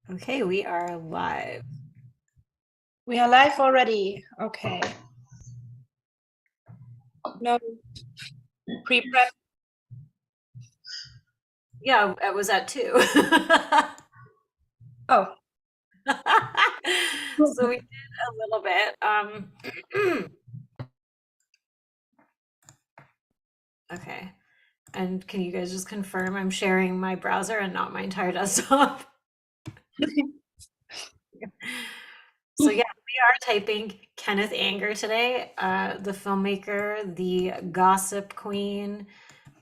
Okay, we are live. We are live already. Okay. No pre-prep. Yeah, it was at 2. Oh, So we did a little bit. Okay. And can you guys just confirm I'm sharing my browser and not my entire desktop? So yeah, we are typing Kenneth Anger today, the filmmaker, the gossip queen,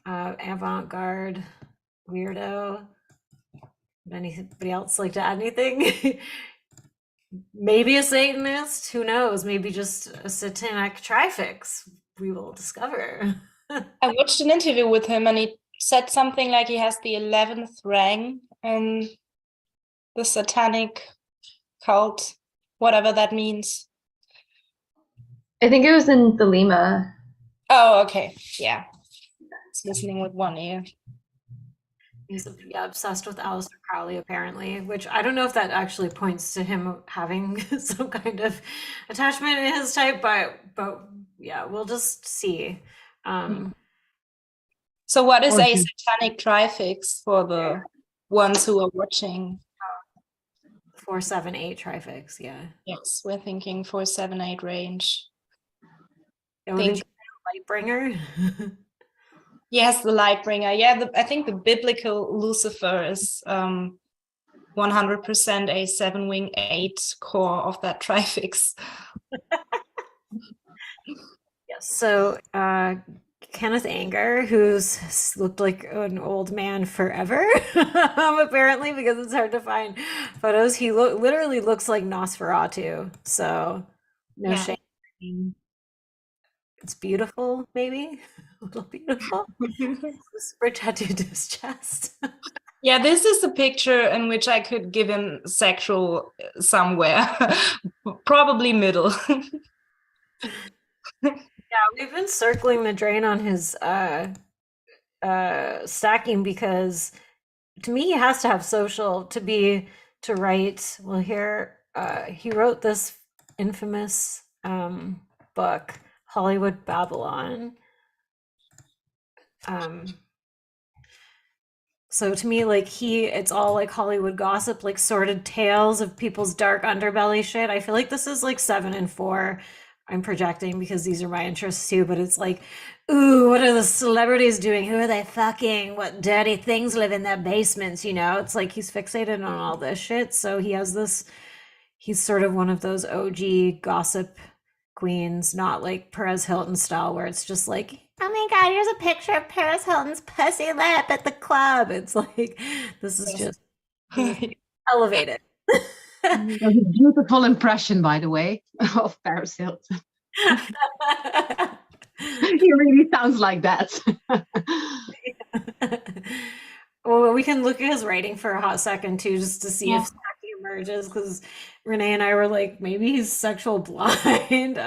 avant-garde weirdo. Would anybody else like to add anything? Maybe a Satanist, who knows? Maybe just a satanic trifix. We will discover. I watched an interview with him and he said something like he has the 11th rank in the satanic cult, whatever that means. I think it was in the Lima. Oh, okay. Yeah. It's listening with one ear. He's obsessed with Aleister Crowley, apparently, which I don't know if that actually points to him having some kind of attachment in his type, but yeah, we'll just see. So what is a satanic trifix for the ones who are watching? 478 trifix, yeah. Yes, we're thinking 478 range. Think Lightbringer. Yes, the Lightbringer. Yeah, I think the biblical Lucifer is 100% a 7-wing 8 core of that trifix. Yes. So Kenneth Anger, who's looked like an old man forever, apparently, because it's hard to find photos. He literally looks like Nosferatu. So no shame. It's beautiful, maybe a little beautiful. Super tattooed to his chest. Yeah, this is a picture in which I could give him sexual somewhere, probably middle. Yeah, we've been circling the drain on his stacking because to me he has to have social to write. Well, here he wrote this infamous book, Hollywood Babylon. So to me, like it's all like Hollywood gossip, like sordid tales of people's dark underbelly shit. I feel like this is like 7 and 4. I'm projecting because these are my interests too, but it's like, ooh, what are the celebrities doing? Who are they fucking? What dirty things live in their basements? You know, it's like he's fixated on all this shit. So he's sort of one of those OG gossip queens, not like Perez Hilton style, where it's just like, oh my God, here's a picture of Paris Hilton's pussy lip at the club. It's like, this is just elevated. That's a beautiful impression, by the way, of Paris Hilton. He really sounds like that. Well, we can look at his writing for a hot second too, just to see if he emerges, because Renee and I were like, maybe he's sexual blind.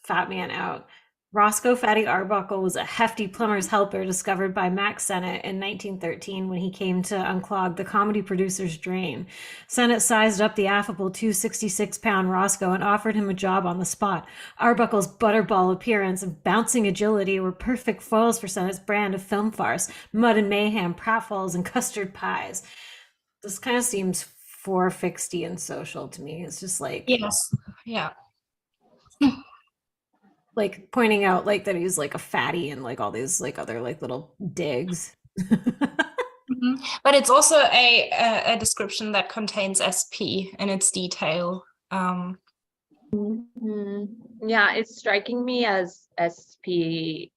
Fat man out. Roscoe Fatty Arbuckle was a hefty plumber's helper discovered by Max Sennett in 1913 when he came to unclog the comedy producer's drain. Sennett sized up the affable 266-pound Roscoe and offered him a job on the spot. Arbuckle's butterball appearance and bouncing agility were perfect foils for Sennett's brand of film farce, mud and mayhem, pratfalls, and custard pies. This kind of seems 460 and social to me. It's just like... Yes, yeah. Like pointing out like that he's like a fatty and like all these like other like little digs. But it's also a description that contains SP in its detail. Yeah, it's striking me as SPSX,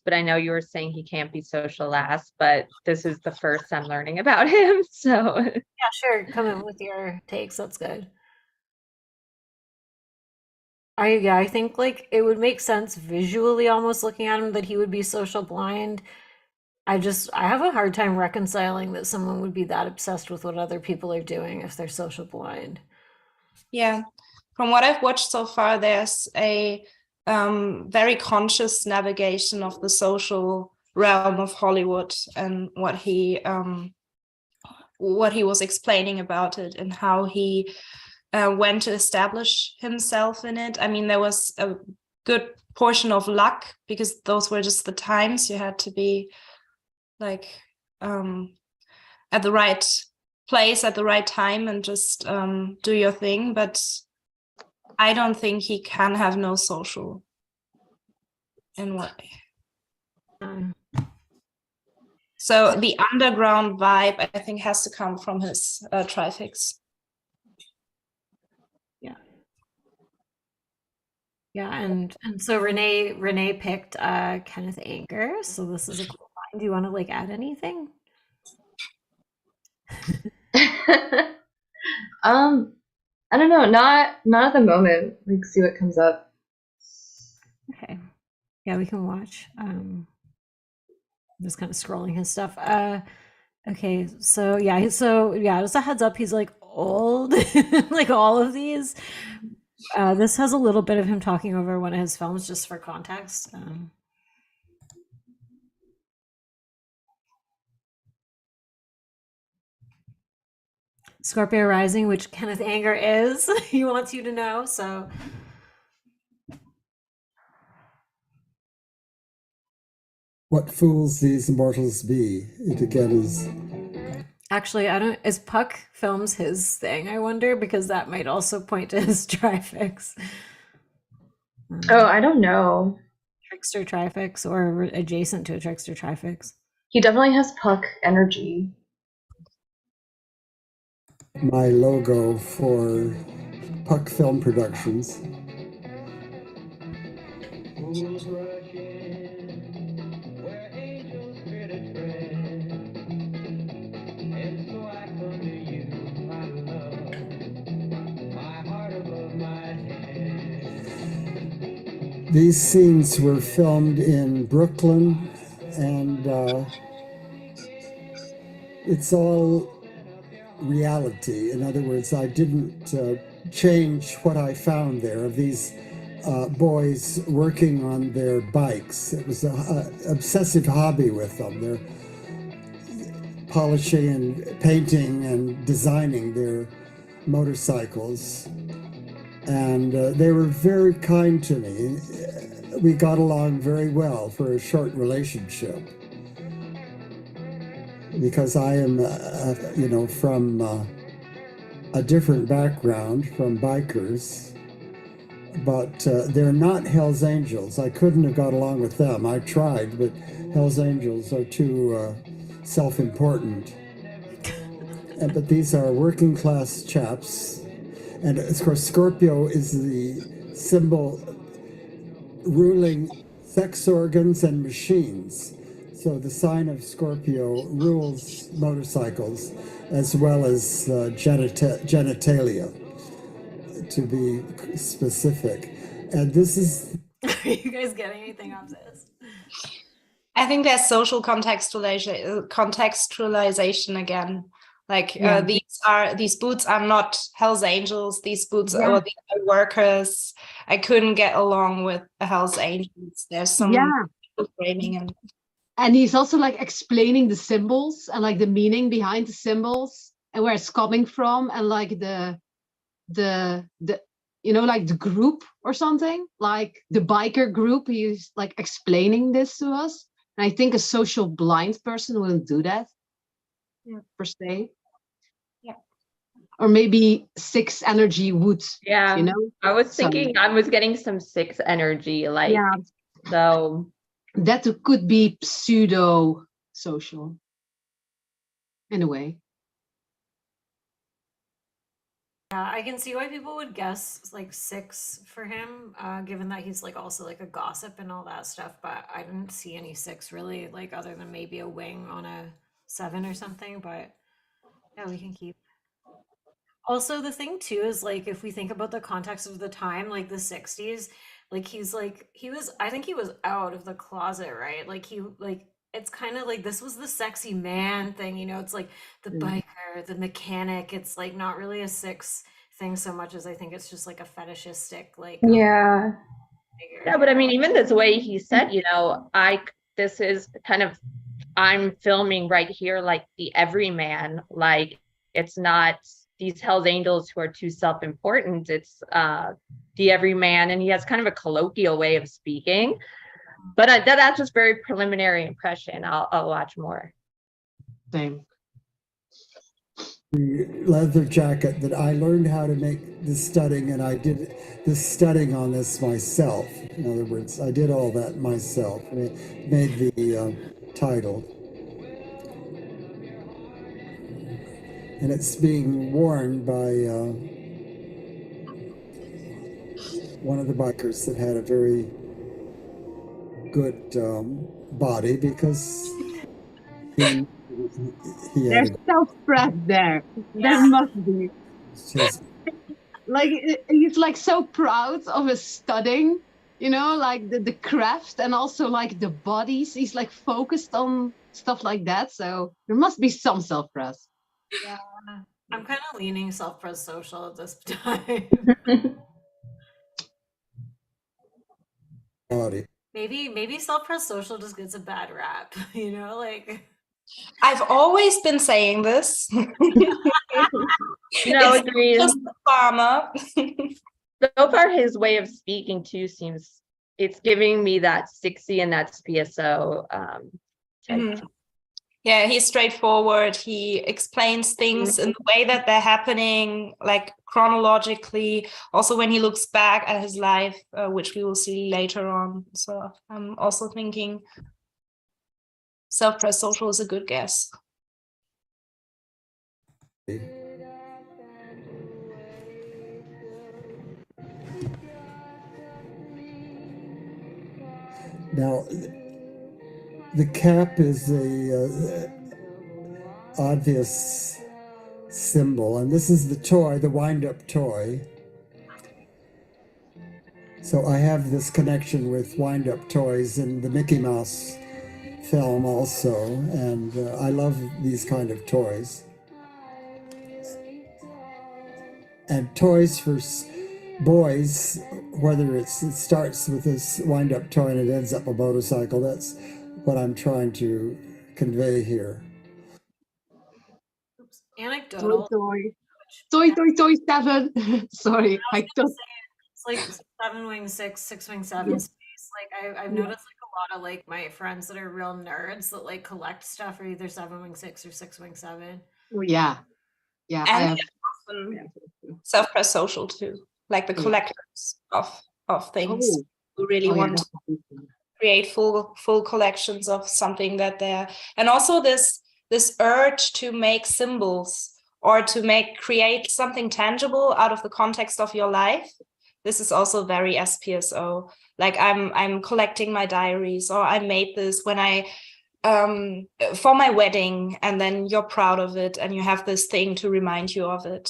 but I know you were saying he can't be social last, but this is the first I'm learning about him. So yeah, sure. Come in with your takes. That's good. I think like it would make sense visually almost looking at him that he would be social blind. I have a hard time reconciling that someone would be that obsessed with what other people are doing if they're social blind. Yeah, from what I've watched so far, there's a very conscious navigation of the social realm of Hollywood and what he what he was explaining about it and how he went to establish himself in it. I mean, there was a good portion of luck because those were just the times you had to be like at the right place at the right time and just do your thing. But I don't think he can have no social in what. So the underground vibe, I think, has to come from his trifix. Yeah, and so Renee picked Kenneth Anger, so this is a cool line. Do you want to like add anything? I don't know, not at the moment. Like, see what comes up. Okay. Yeah, we can watch. I'm just kind of scrolling his stuff. Okay, so just a heads up, he's like old, like all of these. This has a little bit of him talking over one of his films, just for context. Scorpio rising, which Kenneth Anger is, he wants you to know. So what fools these mortals be, it again is. Actually, is Puck Films his thing? I wonder, because that might also point to his trifix. Oh, I don't know. Trickster trifix, or adjacent to a trickster trifix. He definitely has Puck energy. My logo for Puck Film Productions. These scenes were filmed in Brooklyn, and it's all reality. In other words, I didn't change what I found there of these boys working on their bikes. It was an obsessive hobby with them. They're polishing and painting and designing their motorcycles. And they were very kind to me. We got along very well for a short relationship. Because I am, from a different background, from bikers, but they're not Hell's Angels. I couldn't have got along with them. I tried, but Hell's Angels are too self-important. But these are working class chaps. And of course, Scorpio is the symbol ruling sex organs and machines. So the sign of Scorpio rules motorcycles as well as genitalia, to be specific. And this is... Are you guys getting anything off this? I think there's social contextualization again. Like these boots are not Hell's Angels. These boots are the workers. I couldn't get along with the Hell's Angels. There's some framing and he's also like explaining the symbols and like the meaning behind the symbols and where it's coming from, and like the like the group or something, like the biker group. He's like explaining this to us, and I think a social blind person wouldn't do that per se. Or maybe 6 energy would. Yeah, I was thinking I was getting some 6 energy, like, so that could be pseudo social in a way. Yeah, I can see why people would guess like 6 for him, given that he's like also like a gossip and all that stuff. But I didn't see any 6 really, like other than maybe a wing on a 7 or something. But yeah, we can keep. Also, the thing too is like if we think about the context of the time, like the 60s, like I think he was out of the closet, right? Like it's kind of like this was the sexy man thing, it's like the biker, the mechanic. It's like not really a 6 thing so much as I think it's just like a fetishistic, like yeah. Yeah, but I mean, even this way he said, this is kind of, I'm filming right here, like the everyman, like it's not these Hell's Angels who are too self-important. It's the everyman, and he has kind of a colloquial way of speaking. But that's just very preliminary impression. I'll watch more. Same. The leather jacket that I learned how to make the studding, and I did the studding on this myself. In other words, I did all that myself. I made the title. And it's being worn by one of the bikers that had a very good body, because he There's had self-press there. Yeah. There must be. his, Like, he's like so proud of his studying, you know, like the craft, and also like the bodies. He's like focused on stuff like that. So there must be some self-press. Yeah. I'm kind of leaning self-pres social at this time. body. Maybe self-pres social just gets a bad rap, you know, like I've always been saying this. No, It's agreed. just the farmer. So far, his way of speaking too seems, it's giving me that 60 and that SPSO type. Mhm. Yeah, he's straightforward. He explains things in the way that they're happening, like chronologically. Also, when he looks back at his life, which we will see later on. So I'm also thinking self-press social is a good guess. Now, the cap is a obvious symbol, and this is the toy, the wind-up toy. So I have this connection with wind-up toys in the Mickey Mouse film also, and I love these kind of toys. And toys for boys, whether it starts with this wind-up toy and it ends up a motorcycle, that's what I'm trying to convey here. anecdotal. Toy 7. Sorry, I thought. It's like 7-wing-6, 6-wing-7 space. Like I've noticed like a lot of like my friends that are real nerds that like collect stuff are either 7-wing-6 or 6-wing-7. Oh, yeah. Yeah, I And have. self-press social too, like the collectors of things Oh. who really want to create full collections of something that they're, and also this urge to make symbols or to create something tangible out of the context of your life. This is also very SPSO. Like I'm collecting my diaries, or I made this when I for my wedding, and then you're proud of it and you have this thing to remind you of it.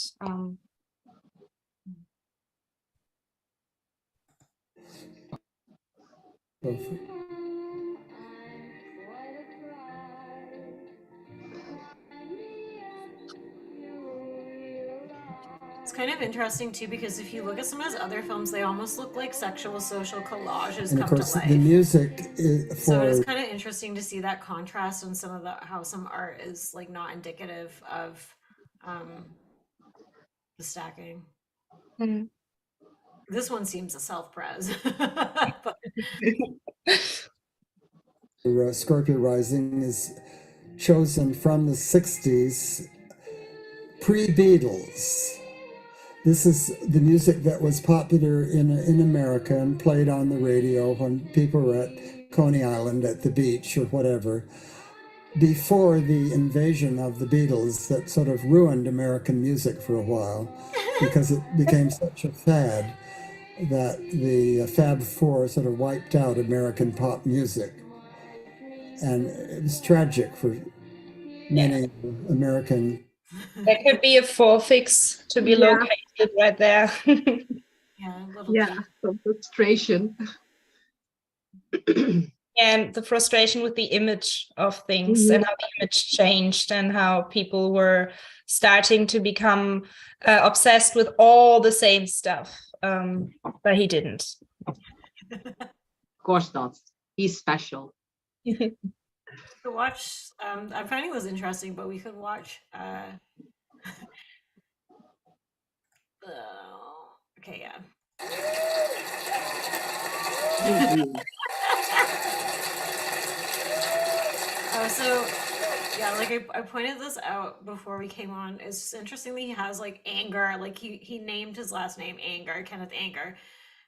It's kind of interesting too, because if you look at some of his other films, they almost look like sexual social collages And come of course, to life. the music is So it's for kind of interesting to see that contrast in some of how some art is like not indicative of the stacking. This one seems a self-pres. But Scorpio Rising is chosen from the 60s, pre-Beatles. This is the music that was popular in America and played on the radio when people were at Coney Island at the beach or whatever, before the invasion of the Beatles that sort of ruined American music for a while, because it became such a fad that the Fab Four sort of wiped out American pop music. And it was tragic for many American. There could be a forefix to be located right there. yeah, a little key. Some frustration. And the frustration with the image of things and how the image changed and how people were starting to become obsessed with all the same stuff, but he didn't. Of course not. He's special. To watch, I'm finding this interesting, but we could watch. Okay, yeah. So yeah, like I pointed this out before we came on. It's just interesting that he has like anger, like he named his last name Anger, Kenneth Anger.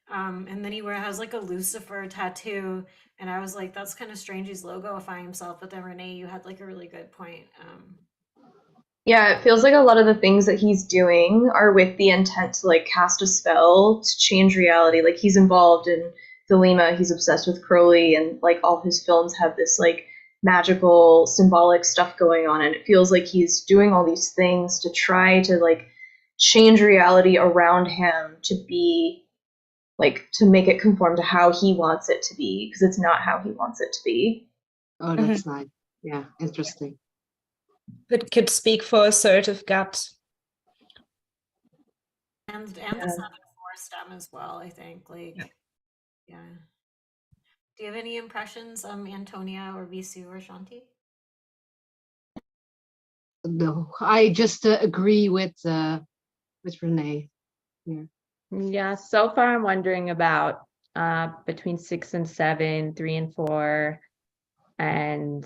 And then he has like a Lucifer tattoo, and I was like, that's kind of strange. He's logoifying himself. But then Renee, you had like a really good point. Yeah, it feels like a lot of the things that he's doing are with the intent to like cast a spell to change reality. Like he's involved in Thelema, he's obsessed with Crowley, and like all his films have this like magical, symbolic stuff going on, and it feels like he's doing all these things to try to like change reality around him to be like to make it conform to how he wants it to be, because it's not how he wants it to be. Oh, that's nice. Yeah, interesting. But could speak for assertive gut. And the 7-4 stem as well, I think. Like, yeah. Do you have any impressions, Antonia or Visu or Shanti? No, I just agree with Renee here. Yeah, so far I'm wondering about between 6 and 7, 3 and 4, and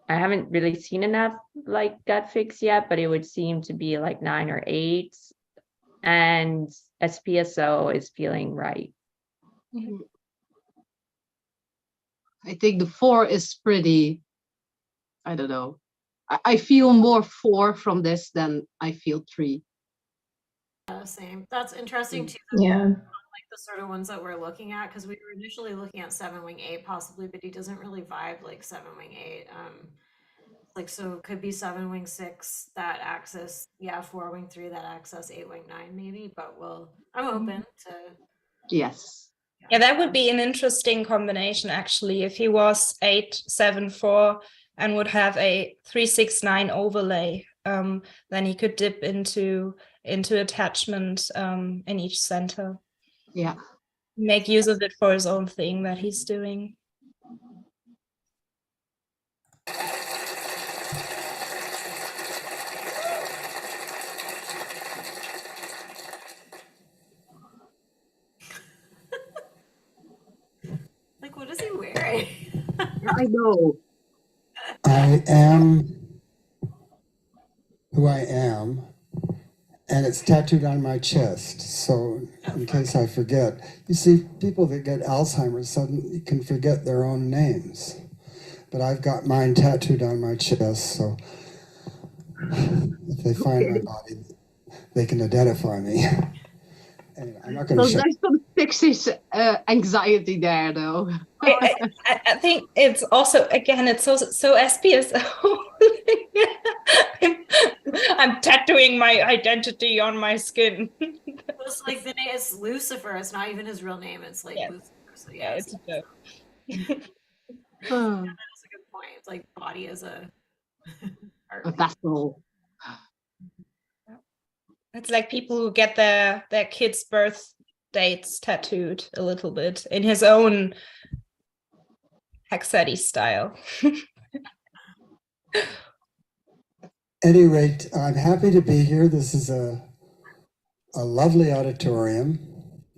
I haven't really seen enough like gut fix yet, but it would seem to be like 9 or 8, and SPSO is feeling right. I think the 4 is pretty, I don't know. I feel more 4 from this than I feel 3. Same. That's interesting too. Yeah. Like the sort of ones that we're looking at, because we were initially looking at 7 wing 8 possibly, but he doesn't really vibe like 7 wing 8. Like, so it could be 7 wing 6 that axis, yeah, 4 wing 3 that axis, 8 wing 9 maybe, but I'm open to. Yes. Yeah, that would be an interesting combination actually, if he was 8, 7, 4 and would have a 3, 6, 9 overlay. Then he could dip into attachment in each center. Yeah. Make use of it for his own thing that he's doing. Like, what is he wearing? I know. I am who I am, and it's tattooed on my chest. So in case I forget, you see, people that get Alzheimer's suddenly can forget their own names. But I've got mine tattooed on my chest, so if they find my body, they can identify me. Anyway, I'm not going to So show. there's some fixes anxiety there, though. I think it's also, again, it's so SPSO. I'm tattooing my identity on my skin. It's like the name is Lucifer. It's not even his real name. It's like Lucifer. So yeah, it's a joke. That's a good point. It's like body as a vessel. It's like people who get their kids' birth dates tattooed a little bit in his own Hexati style. At any rate, I'm happy to be here. This is a lovely auditorium.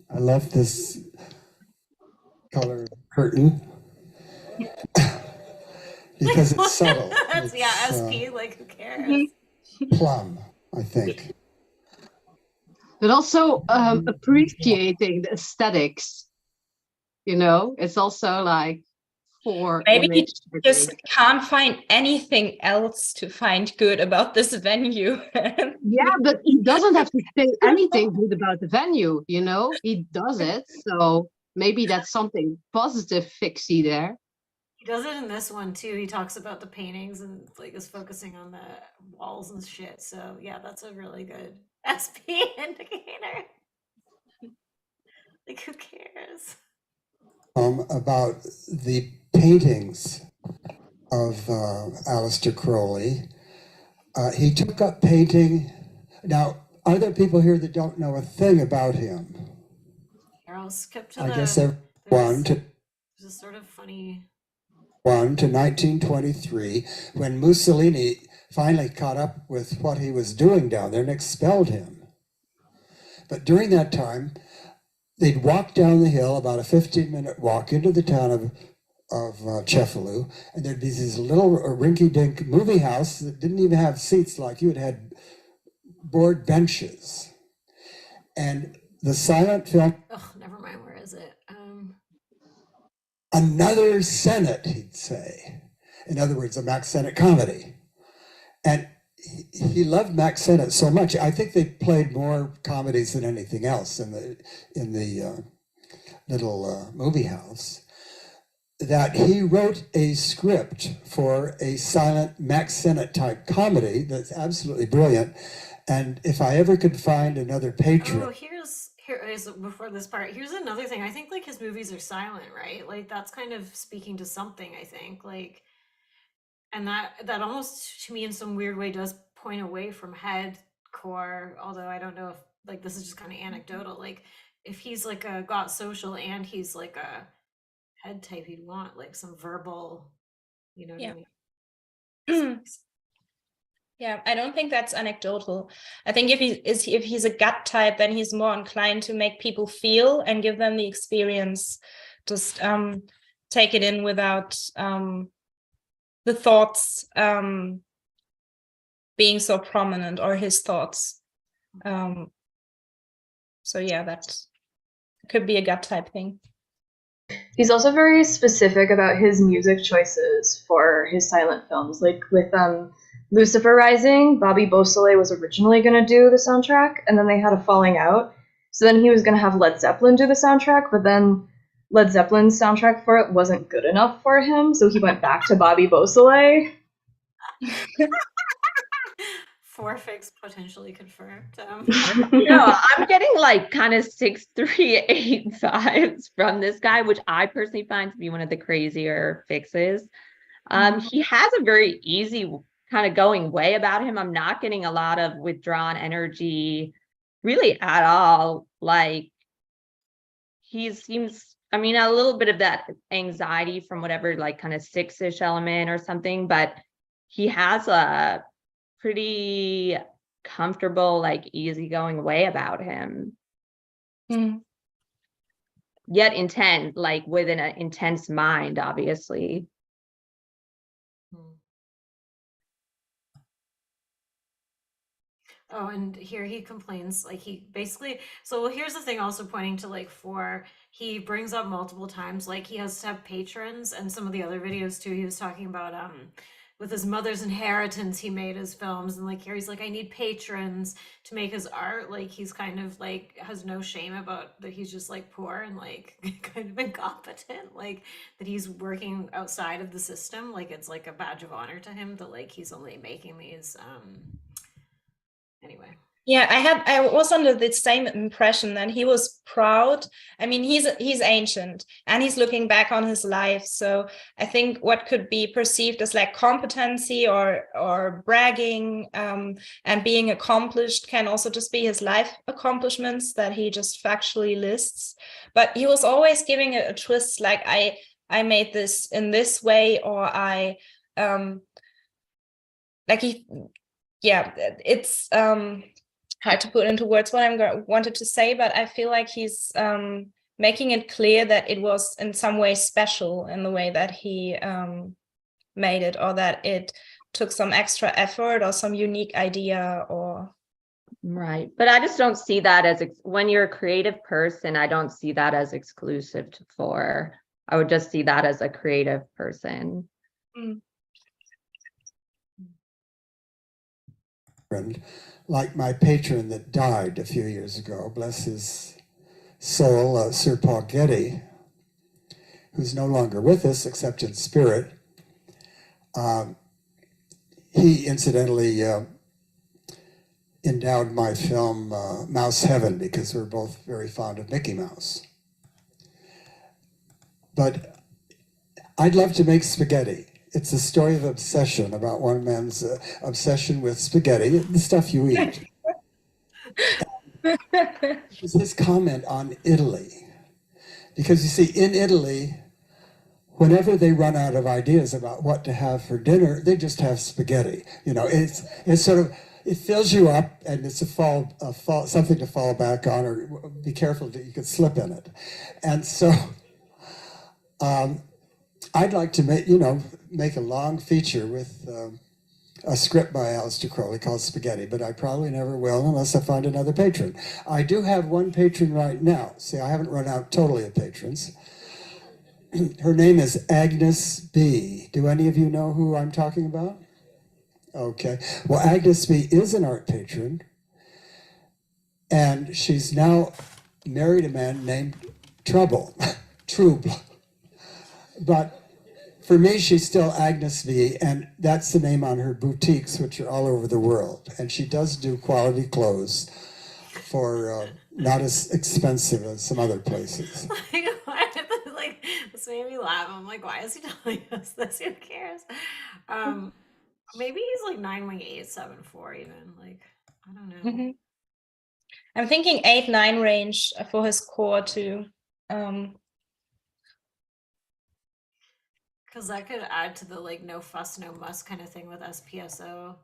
I love this color curtain because it's subtle. It's, yeah, SP, like who cares? Plum, I think. But also appreciating the aesthetics. You know, it's also like for maybe he just can't find anything else to find good about this venue. Yeah, but he doesn't have to say anything good about the venue, you know, he does it. So maybe that's something positive fixie there. He does it in this one too. He talks about the paintings and like is focusing on the walls and shit. So yeah, that's a really good SP indicator. Like who cares? About the paintings of Aleister Crowley. He took up painting. Now, are there people here that don't know a thing about him? Here, I'll skip to I guess everyone. there's a sort of funny. to 1923, when Mussolini finally caught up with what he was doing down there and expelled him. But during that time, they'd walk down the hill, about a 15-minute walk into the town of Cefalù, and there'd be these little rinky-dink movie house that didn't even have seats like you. It had board benches. And the silent film... Oh, never mind. Where is it? Another Senate, he'd say. In other words, a Max Sennett comedy. And he loved Max Sennett so much. I think they played more comedies than anything else in the little movie house, that he wrote a script for a silent Max Sennett type comedy that's absolutely brilliant. And if I ever could find another patron... Oh, here is, before this part, here's another thing. I think like his movies are silent, right? Like that's kind of speaking to something, I think. Like, and that almost to me in some weird way does point away from headcore, although I don't know if like this is just kind of anecdotal. Like if he's like a got social and he's like a head type, you'd want like some verbal, you know what I mean? Yeah, I don't think that's anecdotal. I think if he's a gut type, then he's more inclined to make people feel and give them the experience. Just take it in without the thoughts being so prominent, or his thoughts. So yeah, that could be a gut type thing. He's also very specific about his music choices for his silent films. Like with Lucifer Rising, Bobby Beausoleil was originally going to do the soundtrack, and then they had a falling out. So then he was going to have Led Zeppelin do the soundtrack, but then Led Zeppelin's soundtrack for it wasn't good enough for him, so he went back to Bobby Beausoleil. Forfix potentially confirmed. No, I'm getting like kind of 638 vibes from this guy, which I personally find to be one of the crazier fixes. He has a very easy kind of going way about him. I'm not getting a lot of withdrawn energy really at all. Like he seems, I mean, a little bit of that anxiety from whatever like kind of six-ish element or something, but he has a pretty comfortable, like easygoing way about him. Yet intent, like with an intense mind, obviously. Oh, and here he complains, like he basically, so here's the thing also pointing to like he brings up multiple times, like he has to have patrons, and some of the other videos too, he was talking about with his mother's inheritance, he made his films, and like here he's like, I need patrons to make his art. Like he's kind of like has no shame about that he's just like poor and like kind of incompetent, like that he's working outside of the system. Like it's like a badge of honor to him that like he's only making these anyway. Yeah, I was under the same impression that he was proud. I mean, he's ancient and he's looking back on his life. So I think what could be perceived as like competency or bragging and being accomplished can also just be his life accomplishments that he just factually lists. But he was always giving it a twist, like I made this in this way, or I like he, yeah, it's hard to put into words what I wanted to say, but I feel like he's making it clear that it was in some way special in the way that he made it, or that it took some extra effort or some unique idea or... Right. But I just don't see that as, when you're a creative person, I don't see that as exclusive to four. I would just see that as a creative person. Like my patron that died a few years ago, bless his soul, Sir Paul Getty, who's no longer with us except in spirit. He incidentally endowed my film Mouse Heaven, because we're both very fond of Mickey Mouse. But I'd love to make spaghetti. It's a story of obsession about one man's obsession with spaghetti, the stuff you eat. It was his comment on Italy. Because you see, in Italy, whenever they run out of ideas about what to have for dinner, they just have spaghetti. You know, it's sort of, it fills you up, and it's something to fall back on, or be careful that you could slip in it. And so I'd like to make a long feature with a script by Aleister Crowley called Spaghetti, but I probably never will unless I find another patron. I do have one patron right now. See, I haven't run out totally of patrons. Her name is Agnes B. Do any of you know who I'm talking about? Okay. Well, Agnes B is an art patron, and she's now married a man named Trouble. But for me, she's still Agnes V, and that's the name on her boutiques, which are all over the world. And she does do quality clothes for not as expensive as some other places. Like, this made me laugh. I'm like, why is he telling us this? Who cares? Maybe he's like 91874 even. Like, I don't know. Mm-hmm. I'm thinking 8-9 range for his core too. Because that could add to the like no fuss, no muss kind of thing with SPSO.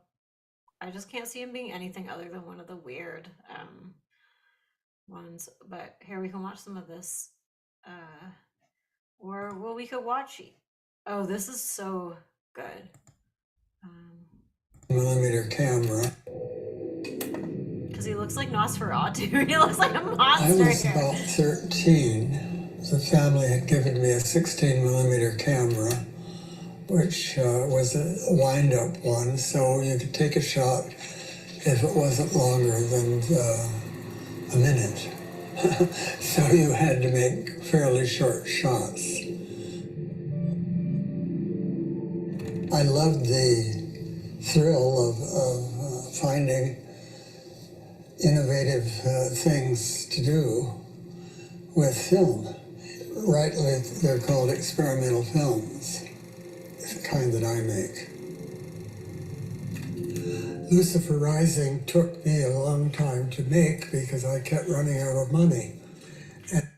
I just can't see him being anything other than one of the weird ones. But here, we can watch some of this. Or, well, we could watch. Oh, this is so good. Millimeter camera. Because he looks like Nosferatu. He looks like a monster. I was about 13. The family had given me a 16mm camera, which was a wind-up one, so you could take a shot if it wasn't longer than a minute. So you had to make fairly short shots. I loved the thrill of finding innovative things to do with film. Rightly, they're called experimental films, the kind that I make. LUCIFERIANTRIFIXATION took me a long time to make because I kept running out of money.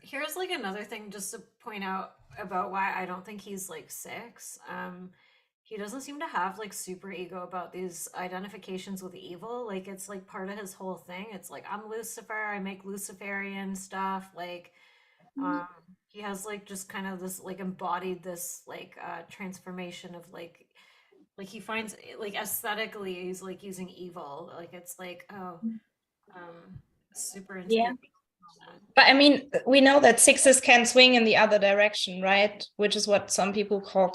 Here's like another thing just to point out about why I don't think he's like 6. He doesn't seem to have like super ego about these identifications with evil. Like, it's like part of his whole thing. It's like, I'm Lucifer, I make Luciferian stuff. Like, he has like just kind of this like embodied this like transformation of like he finds like aesthetically he's like using evil. Like, it's like, oh, super into Yeah. But I mean, we know that 6s can swing in the other direction, right? Which is what some people call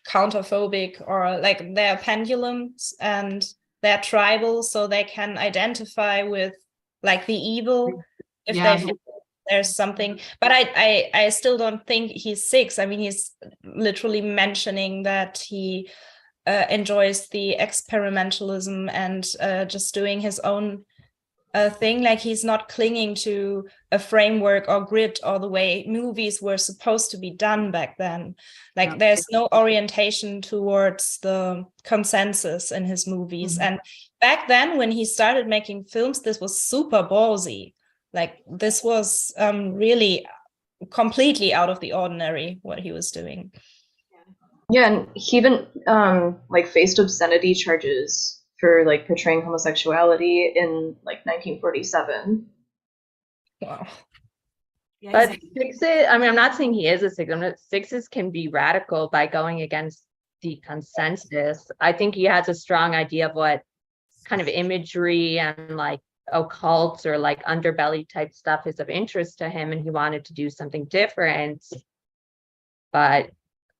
counterphobic, or like they're pendulums and they're tribal, so they can identify with like the evil if they feel there's something. But I still don't think he's 6. I mean, he's literally mentioning that he enjoys the experimentalism and just doing his own thing. Like, he's not clinging to a framework or grid or the way movies were supposed to be done back then. Like, there's no orientation towards the consensus in his movies. And back then, when he started making films, this was super ballsy. Like, this was really completely out of the ordinary what he was doing. Yeah, and he even like faced obscenity charges for like portraying homosexuality in like 1947. Wow. Yeah, But 6s, I mean, I'm not saying he is a 6. 6s can be radical by going against the consensus. I think he has a strong idea of what kind of imagery and like occult or like underbelly type stuff is of interest to him, and he wanted to do something different. But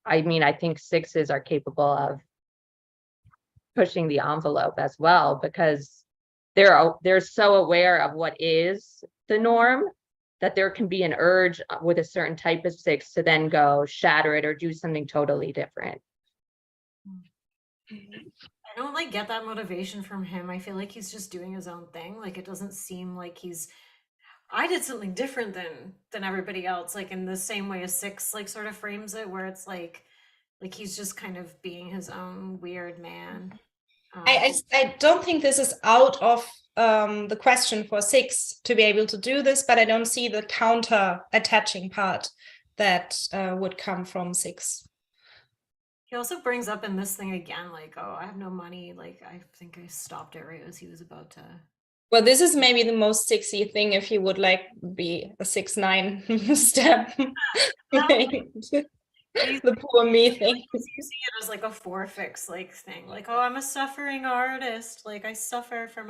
I mean, I think 6s are capable of pushing the envelope as well, because they're so aware of what is the norm that there can be an urge with a certain type of 6 to then go shatter it or do something totally different. I don't like get that motivation from him. I feel like he's just doing his own thing. Like, it doesn't seem like I did something different than everybody else, like in the same way a 6 like sort of frames it, where it's like he's just kind of being his own weird man. I don't think this is out of the question for 6 to be able to do this, but I don't see the counter attaching part that would come from 6. He also brings up in this thing again, like, oh, I have no money. Like, I think I stopped it right as he was about to. Well, this is maybe the most 6y thing if you would like be a 6-9 step. The poor me thing. You see it as like a 4-fix like thing. Like, oh, I'm a suffering artist. Like, I suffer for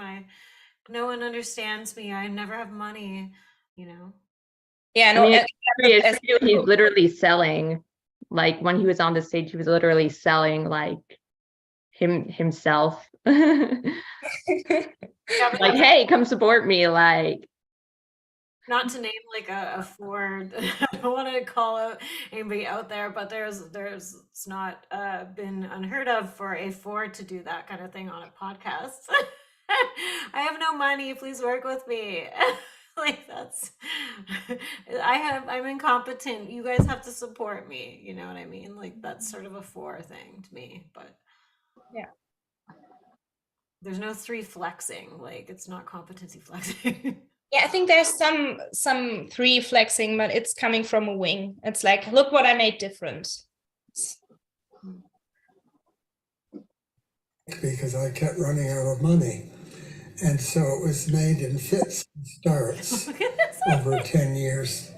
no one understands me. I never have money, you know? Yeah, I no, mean, it's true, he's literally selling, like when he was on the stage, he was literally selling like himself. Like, hey, come support me. Like, not to name like a 4, I don't want to call out anybody out there, but it's not been unheard of for a 4 to do that kind of thing on a podcast. I have no money, please work with me. Like, that's I'm incompetent, you guys have to support me, you know what I mean? Like, that's sort of a 4 thing to me, but yeah, there's no 3 flexing, like it's not competency flexing. Yeah, I think there's some 3 flexing, but it's coming from a wing. It's like, look what I made different. Because I kept running out of money. And so it was made in fits and starts over 10 years.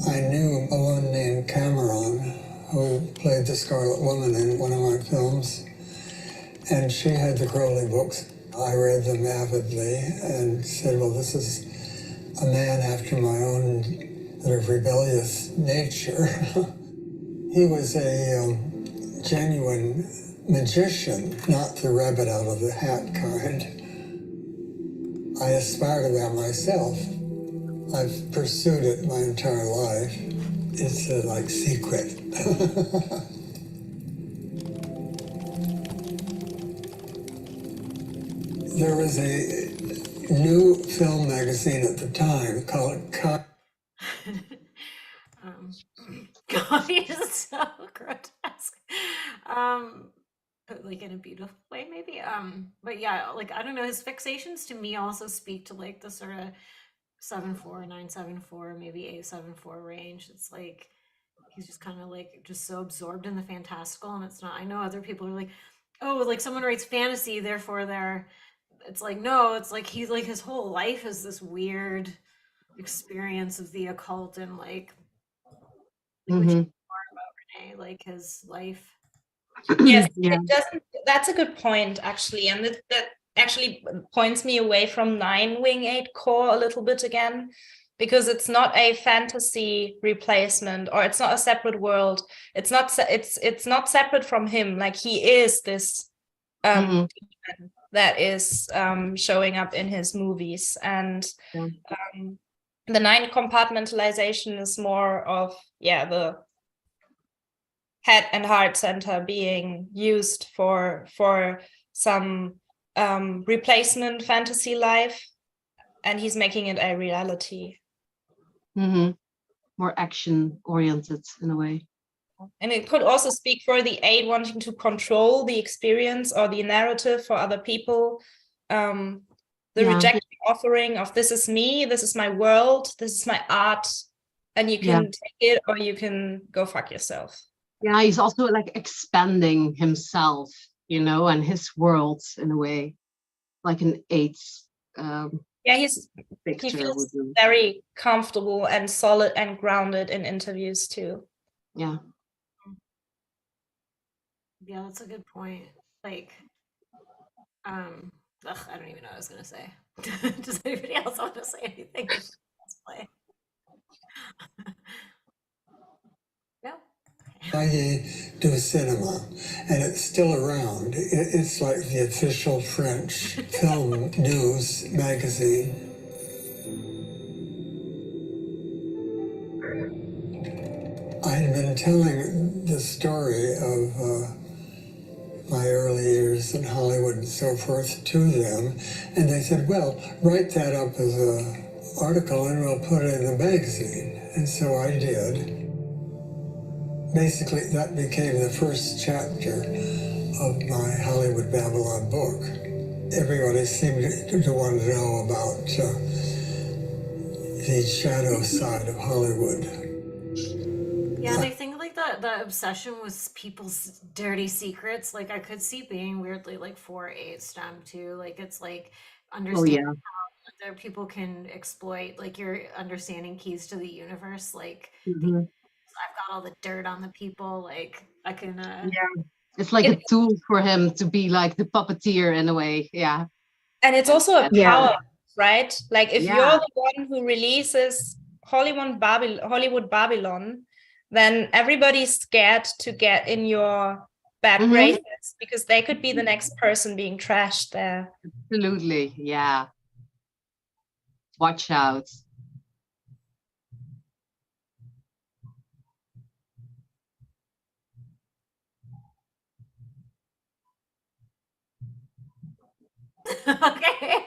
I knew a woman named Cameron who played the Scarlet Woman in one of my films. And she had the Crowley books. I read them avidly and said, well, this is a man after my own sort of rebellious nature. He was a genuine magician, not the rabbit out of the hat kind. I aspire to that myself. I've pursued it my entire life. It's a like secret. There was a new film magazine at the time called God, he's so grotesque. Like in a beautiful way, maybe. But yeah, like I don't know, his fixations to me also speak to like the sort of 7-4, 9-7-4, maybe 8-7-4 range. It's like he's just kind of like just so absorbed in the fantastical, and it's not. I know other people are like, oh, like someone writes fantasy, therefore they're. It's like no, it's like he's like his whole life is this weird experience of the occult and like what you learn about Renee, like his life. Yes, Yeah. it doesn't. That's a good point, actually, and that actually points me away from 9 wing 8 core a little bit again, because it's not a fantasy replacement, or it's not a separate world. It's not separate from him. Like he is this demon that is showing up in his movies, and the 9 compartmentalization is more of the head and heart center being used for some replacement fantasy life, and he's making it a reality. More action oriented in a way. And it could also speak for the 8 wanting to control the experience or the narrative for other people. The rejection offering of this is me, this is my world, this is my art, and you can take it or you can go fuck yourself. Yeah, he's also like expanding himself, and his worlds in a way, like an 8. He feels very comfortable and solid and grounded in interviews too. Yeah, that's a good point. Like, I don't even know what I was gonna say. Does anybody else want to say anything? Let's play. No. I do cinema, and it's still around. It's like the official French film news magazine. I had been telling the story of my early years in Hollywood and so forth to them, and they said, well, write that up as an article and we'll put it in the magazine. And so I did. Basically, that became the first chapter of my Hollywood Babylon book. Everybody seemed to want to know about the shadow side of Hollywood. Yeah, and I think like the obsession with people's dirty secrets, like I could see being weirdly like 4-8 STEM too. Like it's like Oh understanding yeah. other people can exploit like your understanding keys to the universe. Like Mhm. I've got all the dirt on the people. Like I can Yeah. It's like a It, tool for him to be like the puppeteer in a way. Yeah. and it's also a Yeah. power, right? Like if you're Yeah. the one who releases Hollywood Babylon, then everybody's scared to get in your bad Mhm. graces because they could be the next person being trashed there. Absolutely. Yeah. Watch out. okay.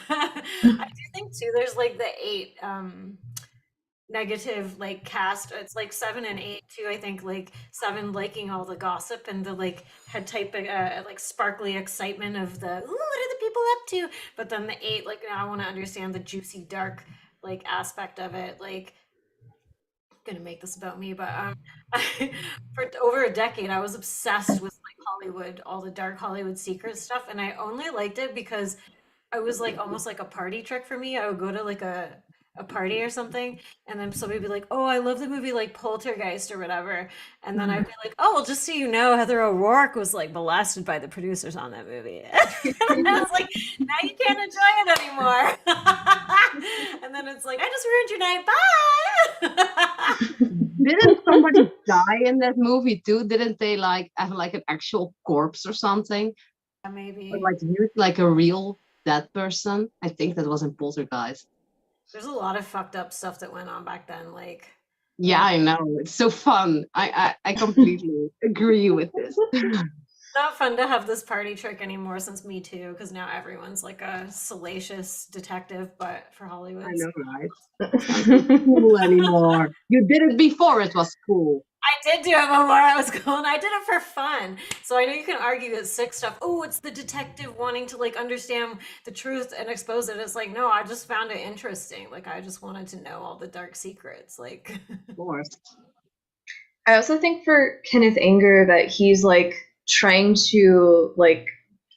I do think too there's like the 8 negative like cast. It's like 7 and 8 too. I think like 7 liking all the gossip and the like head type like sparkly excitement of the ooh, what are the people up to? But then the 8 like now I want to understand the juicy dark like aspect of it. Like gonna make this about me, but for over a decade I was obsessed with like Hollywood, all the dark Hollywood secret stuff, and I only liked it because I was like almost like a party trick for me. I would go to like a party or something, and then somebody would be like, "Oh, I love the movie like Poltergeist or whatever," and then I'd be like, "Oh, well, just so you know, Heather O'Rourke was like molested by the producers on that movie," and I was like, "Now you can't enjoy it anymore," and then it's like, "I just ruined your night. Bye." Didn't somebody die in that movie too? Didn't they like have like an actual corpse or something? Yeah, Or maybe like use like a real dead person? I think that was in Poltergeist. there's a lot of fucked up stuff that went on back then, like. Yeah, I know. It's so fun. I completely agree with this. Not fun to have this party trick anymore since Me Too, because now everyone's like a salacious detective, but for Hollywood. I know, right? It's not cool anymore. You did it before it was cool. I did do it before I was going. I did it for fun. So I know you can argue that sick stuff. Oh, it's the detective wanting to like understand the truth and expose it. It's like, no, I just found it interesting. Like I just wanted to know all the dark secrets. Like Of course. I also think for Kenneth Anger that he's like trying to like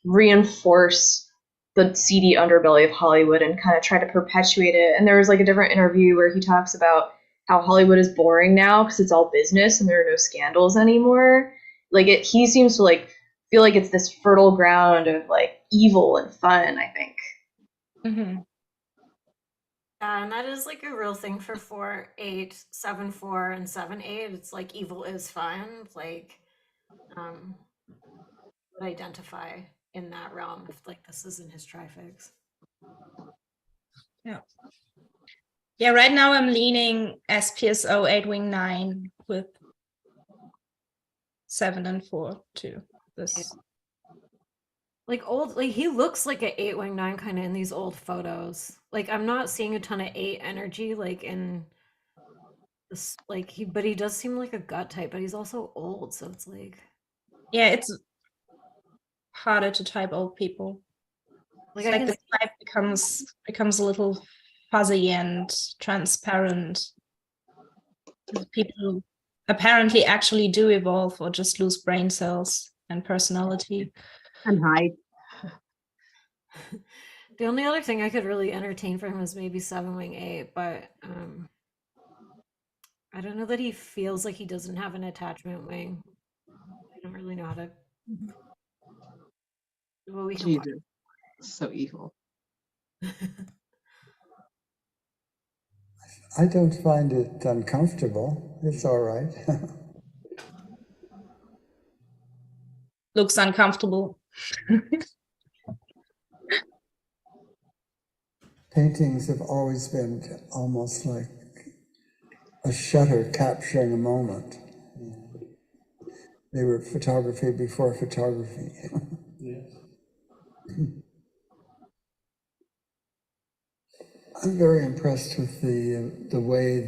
reinforce the seedy underbelly of Hollywood and kind of try to perpetuate it. And there was like a different interview where he talks about how Hollywood is boring now because it's all business and there are no scandals anymore. Like he seems to like feel like it's this fertile ground of like evil and fun, I think. Mm-hmm. yeah, and that is like a real thing for 4-8, 7-4, and 7-8. It's like evil is fun. Like would identify in that realm if like this is in his trifix. Yeah. Yeah, right now I'm leaning SPSO 8 wing 9 with 7 and 4 too. This Like old, like he looks like an 8 wing 9 kind of in these old photos. Like I'm not seeing a ton of 8 energy like in this like but he does seem like a gut type, but he's also old, so it's like yeah, it's harder to type old people. like It's I like can the type becomes a little fuzzy and transparent. People apparently actually do evolve or just lose brain cells and personality. And height. the only other thing I could really entertain for him is maybe 7 wing 8, but I don't know that he feels like he doesn't have an attachment wing. I don't really know how to. Well, we can watch. Jesus. So evil. I don't find it uncomfortable. It's all right. Looks uncomfortable. Paintings have always been almost like a shutter capturing a moment. They were photography before photography. Yes. I'm very impressed with the way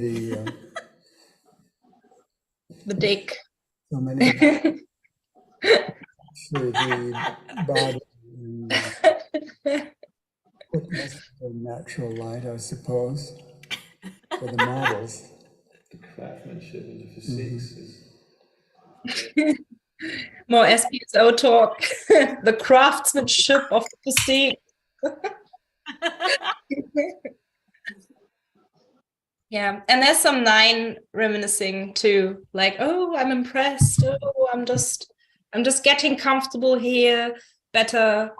The dick. so many through the body and witness the natural light, I suppose. for the models. The craftsmanship and the physiques is More SPSO talk. The craftsmanship of the physique. Yeah, and there's some 9 reminiscing too, like, oh, I'm impressed. Oh, I'm just getting comfortable here, better.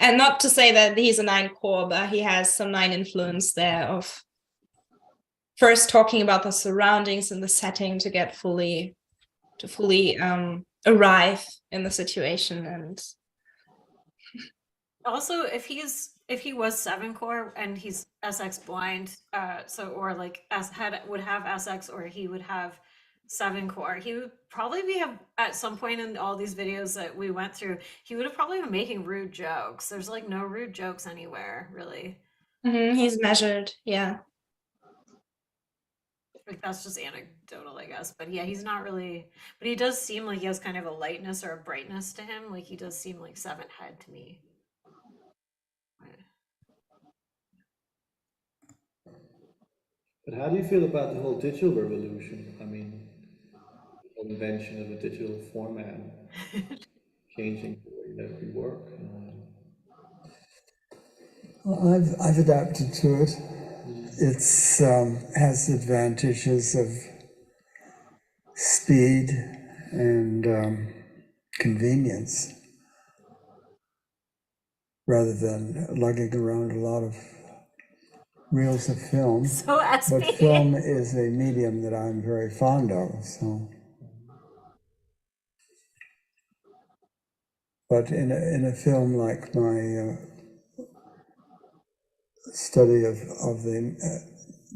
And not to say that he's a 9 core, but he has some 9 influence there of first talking about the surroundings and the setting to get fully arrive in the situation. And Also, if he was 7 core and he's SX blind, or like would have SX, or he would have 7 core, he would probably be at some point in all these videos that we went through, he would have probably been making rude jokes. There's like no rude jokes anywhere, really. he's measured, yeah. Like that's just anecdotal, I guess. But yeah, he's not really, but he does seem like he has kind of a lightness or a brightness to him. Like he does seem like 7th head to me. But how do you feel about the whole digital revolution? I mean, the invention of a digital format, changing the way that we work. Well, I've adapted to it. It's has advantages of speed and convenience, rather than lugging around a lot of reels of film. So But film is a medium that I'm very fond of. So, but in a film like my study of the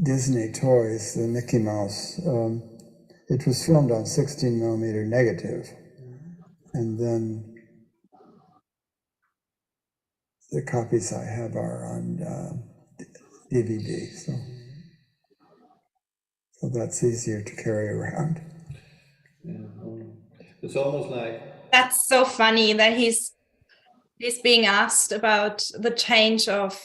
Disney toys, the Mickey Mouse, it was filmed on 16mm negative, and then the copies I have are on DVD, so that's easier to carry around. It's almost like That's so funny that he's being asked about the change of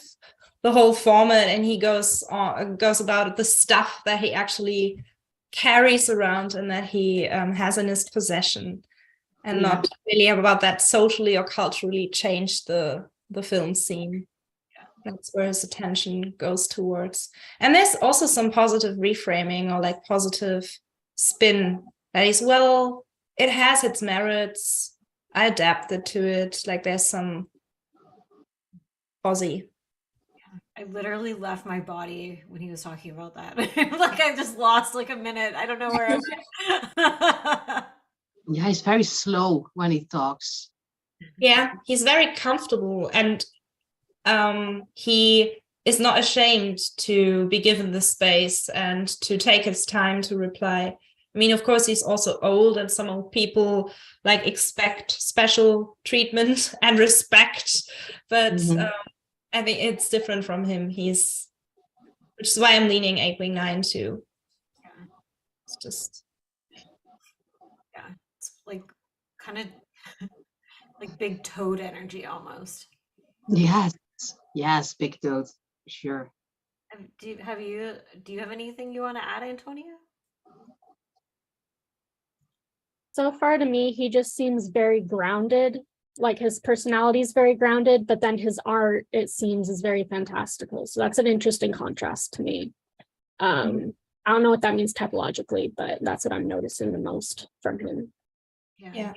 the whole format, and he goes about the stuff that he actually carries around and that he has in his possession, and not really about that socially or culturally changed the film scene. That's where his attention goes towards. And there's also some positive reframing or like positive spin that is, well, it has its merits. I adapted to it. Like there's some posy. I literally left my body when he was talking about that. Like I just lost like a minute. I don't know where I'm Yeah, he's very slow when he talks. Yeah, he's very comfortable, and he is not ashamed to be given the space and to take his time to reply. I mean, of course, he's also old, and some old people like expect special treatment and respect, but I think it's different from him. Which is why I'm leaning 8 wing 9 too. Yeah. It's just, yeah, it's like kind of like big toad energy almost. Yes, big toad, sure. Do you have anything you want to add, Antonia? So far to me, he just seems very grounded. Like his personality is very grounded, but then his art, it seems, is very fantastical. So that's an interesting contrast to me. I don't know what that means typologically, but that's what I'm noticing the most from him. yeah.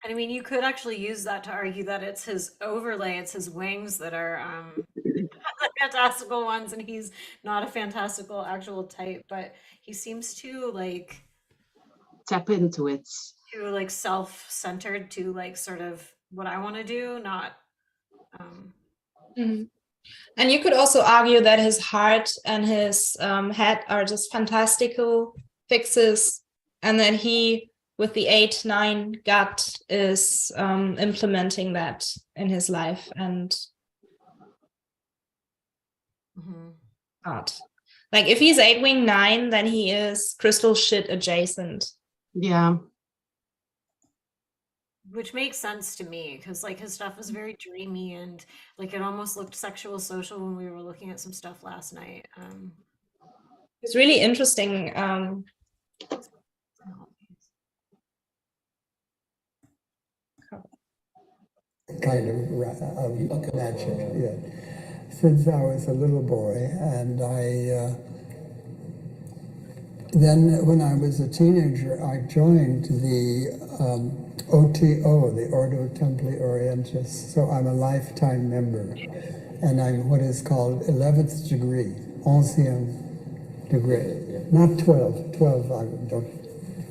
And I mean, you could actually use that to argue that it's his overlay, it's his wings that are the fantastical ones, and he's not a fantastical actual type, but he seems to like Tap into it. to like self-centered, to like sort of what I want to do, not And you could also argue that his heart and his head are just fantastical fixes, and that he, with the 8-9 gut, is implementing that in his life and art. Like if he's 8 wing 9, then he is crystal shit adjacent. Yeah. which makes sense to me because like his stuff is very dreamy and like it almost looked sexual social when we were looking at some stuff last night. It's really interesting. Kind of magic, yeah. Since I was a little boy, and then when I was a teenager, I joined the OTO, the Ordo Templi Orientis, so I'm a lifetime member, and I'm what is called 11th degree, 11th degree, not 12, I don't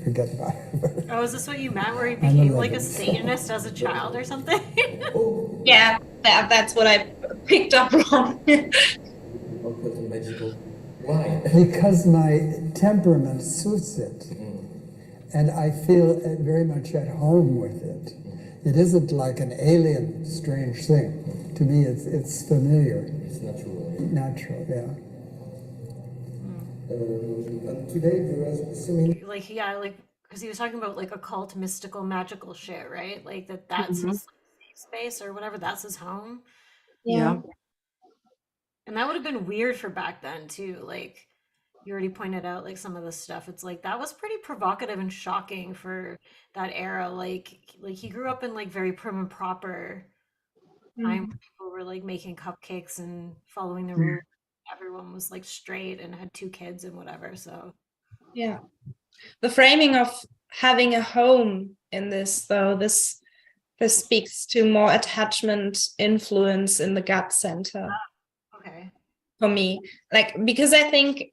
forget about it. Oh, is this what you meant, where you became like a Satanist as a child or something? Yeah, that's what I picked up on. Why? Because my temperament suits it, and I feel very much at home with it. It isn't like an alien, strange thing. To me, it's familiar. It's natural. Natural, yeah. And today there is similar. Like, yeah, like, because he was talking about like occult, mystical, magical shit, right? Like that's his safe space or whatever. That's his home. Yeah. And that would have been weird for back then too. Like you already pointed out, like some of the stuff. It's like that was pretty provocative and shocking for that era. Like he grew up in like very prim and proper time. Where people were like making cupcakes and following the rules. Everyone was like straight and had 2 kids and whatever. So yeah, the framing of having a home in this, though, this speaks to more attachment influence in the gut center. Okay. For me, like, because I think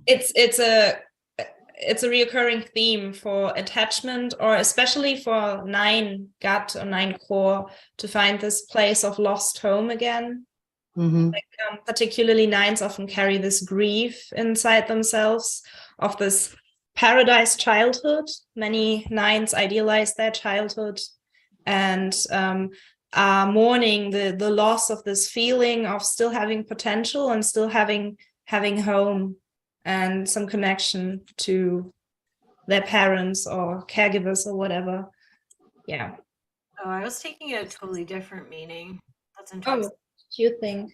it's a reoccurring theme for attachment, or especially for 9 gut or 9 core, to find this place of lost home again. Like, particularly 9s often carry this grief inside themselves of this paradise childhood. Many 9s idealize their childhood and are mourning the loss of this feeling of still having potential and still having home and some connection to their parents or caregivers or whatever. Yeah. Oh, I was taking a totally different meaning. That's interesting. Oh, you think?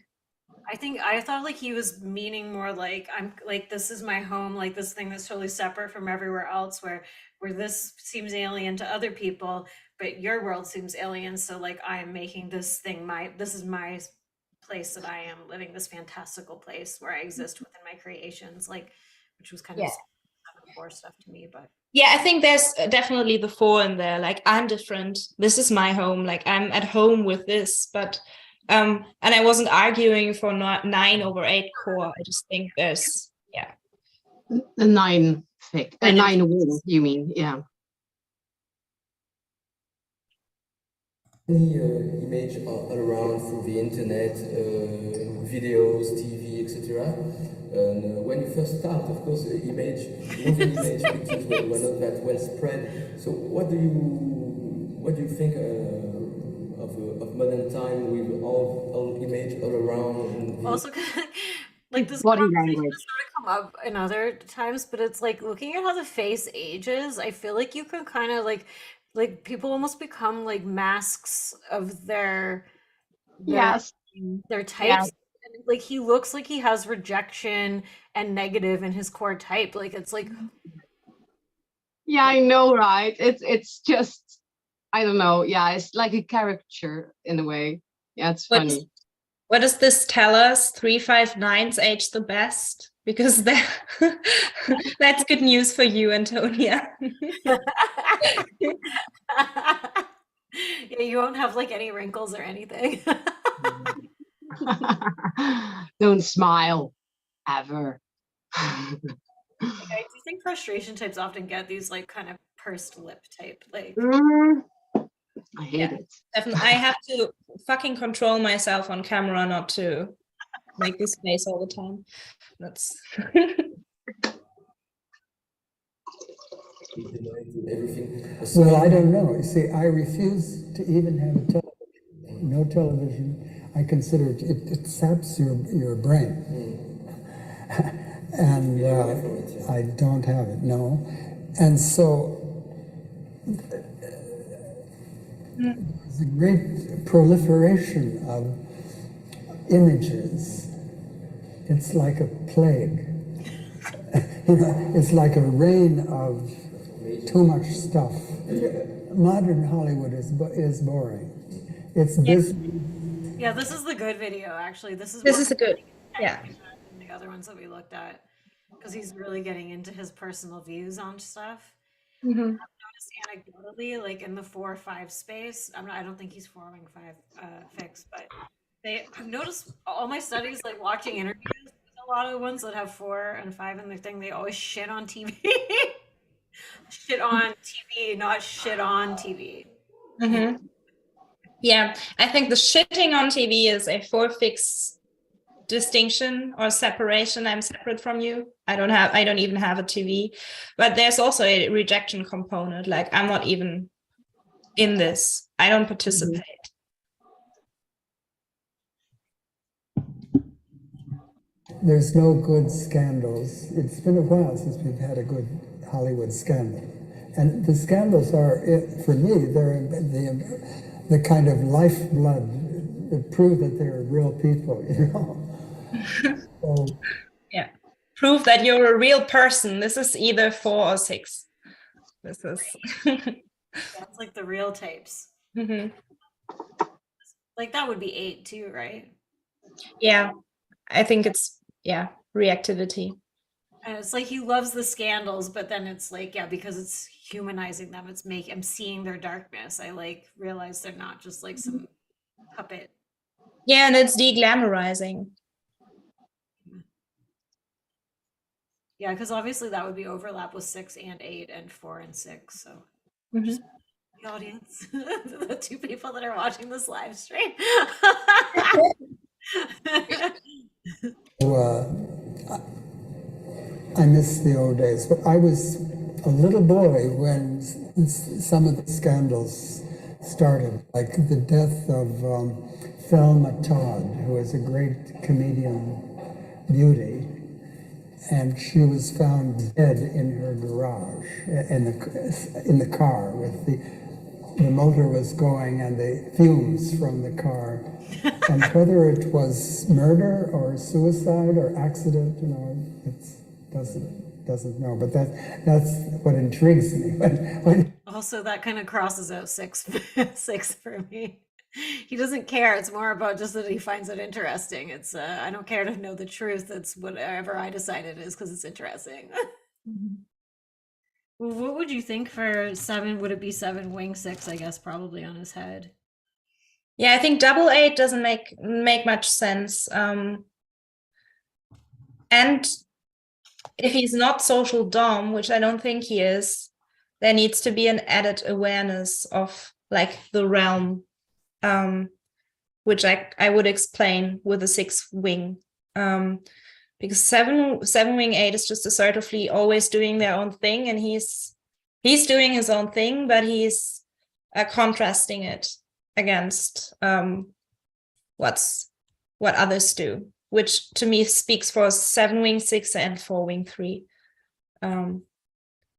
I thought like he was meaning more like I'm like this is my home, like this thing that's totally separate from everywhere else, where this seems alien to other people, but your world seems alien. So like I am making this thing this is my place that I am living, this fantastical place where I exist within my creations, like, which was kind of 7-4 stuff to me. But yeah, I think there's definitely the 4 in there. Like, I'm different. This is my home. Like, I'm at home with this. But and I wasn't arguing for 9 over 8 core. I just think there's a 9 thick, a 9 wing, you mean? Yeah. Any image all around through the internet, videos, TV, etc. And when you first start, of course, moving image pictures were not that well spread. So what do you think of modern time with all image all around? Also, like this body conversation language has sort of come up in other times, but it's like looking at how the face ages. I feel like you can kind of like people almost become like masks of their yes their types. Yeah. And, like he looks like he has rejection and negative in his core type. Like it's like yeah, I know, right? It's just, I don't know. Yeah, it's like a caricature in a way. Yeah, it's funny. What does this tell us? 3-5-9s age the best? Because that's good news for you, Antonia. Yeah, you won't have like any wrinkles or anything. Don't smile ever. I do think frustration types often get these like kind of pursed lip type, like I hate it. Definitely. I have to fucking control myself on camera not to make this face all the time. That's Well, I don't know. You see, I refuse to even have a television. No television. I consider it saps your brain. And I don't have it, no. And so there's a great proliferation of images it's like a plague. You know, it's like a rain of too much stuff. Modern Hollywood is boring. It's busy. Yeah, this is the good video, actually. This is a good, yeah. than the other ones that we looked at, because he's really getting into his personal views on stuff. Mm-hmm. I've noticed anecdotally, like in the 4-5 space, I don't think he's 4-wing 5 fixed, but I've noticed all my studies, like watching interviews, a lot of the ones that have 4 and 5 in their thing, they always shit on TV. Shit on TV, not shit on TV. Mm-hmm. Yeah, I think the shitting on TV is a 4-fix distinction or separation. I'm separate from you. I don't even have a TV, but there's also a rejection component. Like, I'm not even in this. I don't participate. There's no good scandals. It's been a while since we've had a good Hollywood scandal. And the scandals are, for me, they're the kind of lifeblood that prove that they're real people, you know? So, yeah. Prove that you're a real person. This is either 4 or 6. This is... That's like the real tapes. Mm-hmm. Like that would be 8 too, right? Yeah, I think it's, reactivity. And it's like he loves the scandals, but then it's like, because it's humanizing them. I'm seeing their darkness. I like realize they're not just like some puppet. Yeah, and it's de-glamorizing. Yeah, because obviously that would be overlap with 6 and 8 and 4 and 6. So Mm-hmm. the audience, the 2 people that are watching this live stream. I miss the old days, but I was a little boy when some of the scandals started, like the death of Thelma Todd, who was a great comedian beauty, and she was found dead in her garage, in the car, with the motor was going and the fumes from the car. And whether it was murder or suicide or accident, you know, doesn't know. But that's what intrigues me. When Also, that kind of crosses out 6 for me. He doesn't care. It's more about just that he finds it interesting. It's I don't care to know the truth. It's whatever I decide it is because it's interesting. Mm-hmm. Well, what would you think for 7? Would it be 7 wing 6? I guess probably on his head. Yeah, I think 8 doesn't make much sense. And if he's not social dom, which I don't think he is, there needs to be an added awareness of like the realm, which I would explain with a 6 wing. Because 7 wing 8 is just assertively always doing their own thing, and he's doing his own thing, but he's contrasting it against what others do, which to me speaks for 7 wing 6 and 4 wing 3.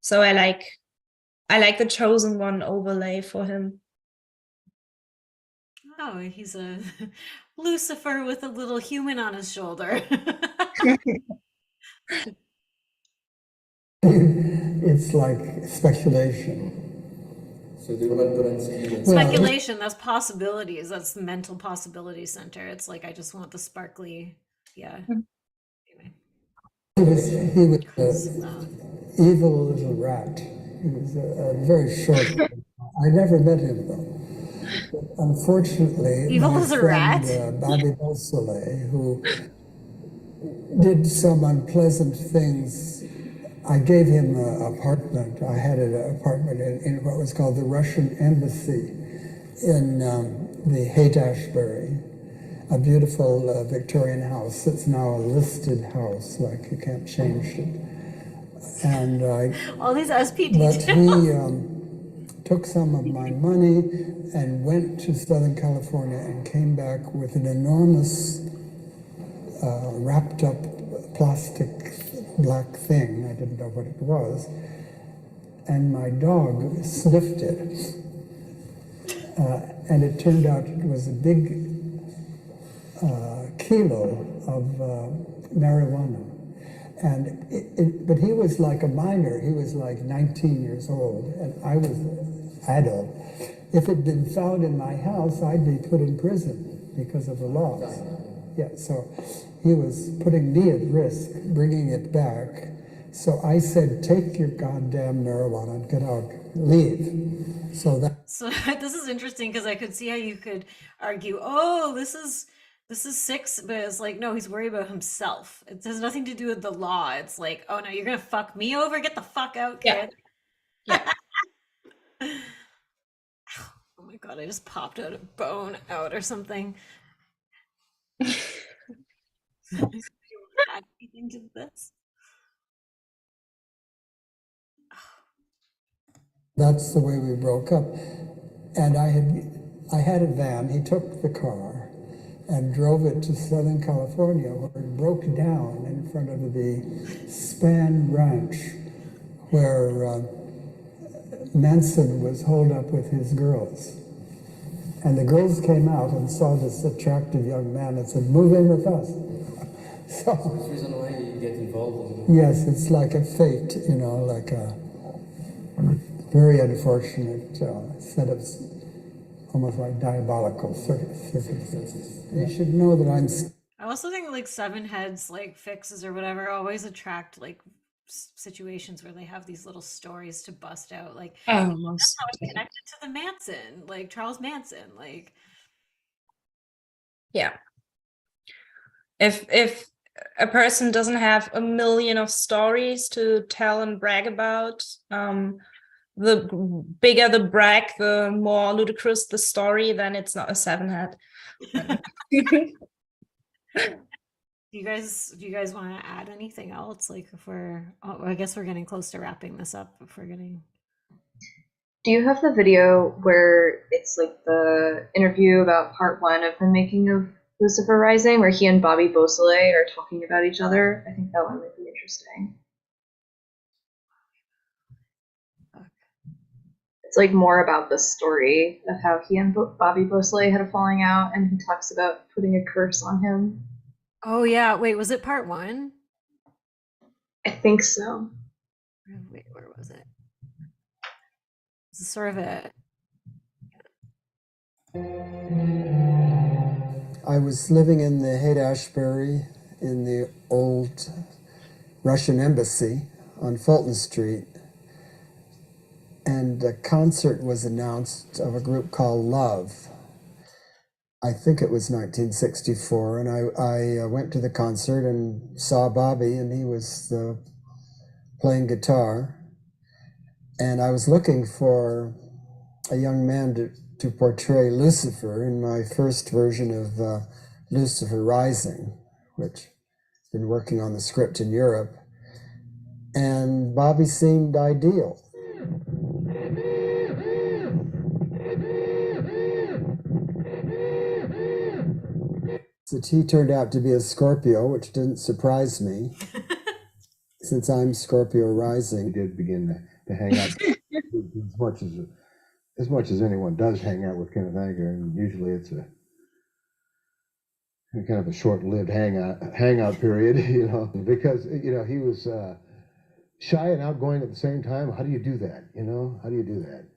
So I like the chosen one overlay for him. Oh, he's a Lucifer with a little human on his shoulder. it's like speculation. So the Roman Polanski. Speculation, that's possibilities. That's the mental possibility center. It's like, I just want the sparkly, Anyway. He was an evil little rat. He was a very short. I never met him though. But unfortunately, Evil my as a friend, rat? Bobby Beausoleil, who did some unpleasant things. I gave him an apartment. I had an apartment in what was called the Russian Embassy in the Haight-Ashbury, a beautiful Victorian house that's now a listed house, like you can't change it. And all these SP but details. he took some of my money and went to Southern California and came back with an enormous wrapped up plastic black thing. I didn't know what it was. And my dog sniffed it. And it turned out it was a big kilo of marijuana. And but he was like a minor. He was like 19 years old, and I was adult. If it had been found in my house, I'd be put in prison because of the laws. Yeah, so he was putting me at risk, bringing it back. So I said, take your goddamn marijuana and get out, leave. So this is interesting because I could see how you could argue, oh, this is 6, but it's like, no, he's worried about himself. It has nothing to do with the law. It's like, oh no, you're gonna fuck me over? Get the fuck out, kid. Yeah. Oh my god, I just popped out a bone out or something. Add anything to this? that's the way we broke up. And I had a van. He took the car and drove it to Southern California, where it broke down in front of the Span Ranch, where Manson was holed up with his girls. And the girls came out and saw this attractive young man and said, move in with us. So That's the reason why you get involved. yes, it's like a fate, you know, like a very unfortunate set of almost like diabolical circumstances. You should know that I also think like 7 heads, like fixes or whatever, always attract like situations where they have these little stories to bust out. Like, that's how it's connected to the Manson, like Charles Manson. Like, Yeah. If a person doesn't have a million of stories to tell and brag about, the bigger the brag, the more ludicrous the story, then it's not a 7 head. do you guys want to add anything else? Like, if I guess we're getting close to wrapping this up. If we're getting. Do you have the video where it's like the interview about part 1 of the making of Lucifer Rising, where he and Bobby Beausoleil are talking about each other? I think that one might be interesting. It's like more about the story of how he and Bobby Beausoleil had a falling out, and he talks about putting a curse on him. Oh yeah, wait, was it part 1? I think so. Wait, where was it? It's sort of a. I was living in the Haight-Ashbury in the old Russian embassy on Fulton Street, and a concert was announced of a group called Love. I think it was 1964, and I went to the concert and saw Bobby, and he was playing guitar, and I was looking for a young man to portray Lucifer in my first version of Lucifer Rising, which I've been working on the script in Europe, and Bobby seemed ideal. That he turned out to be a Scorpio, which didn't surprise me, since I'm Scorpio rising. We did begin to hang out as much as anyone does hang out with Kenneth Anger, and usually it's a kind of a short-lived hangout period, you know, because he was shy and outgoing at the same time. How do you do that? You know, how do you do that?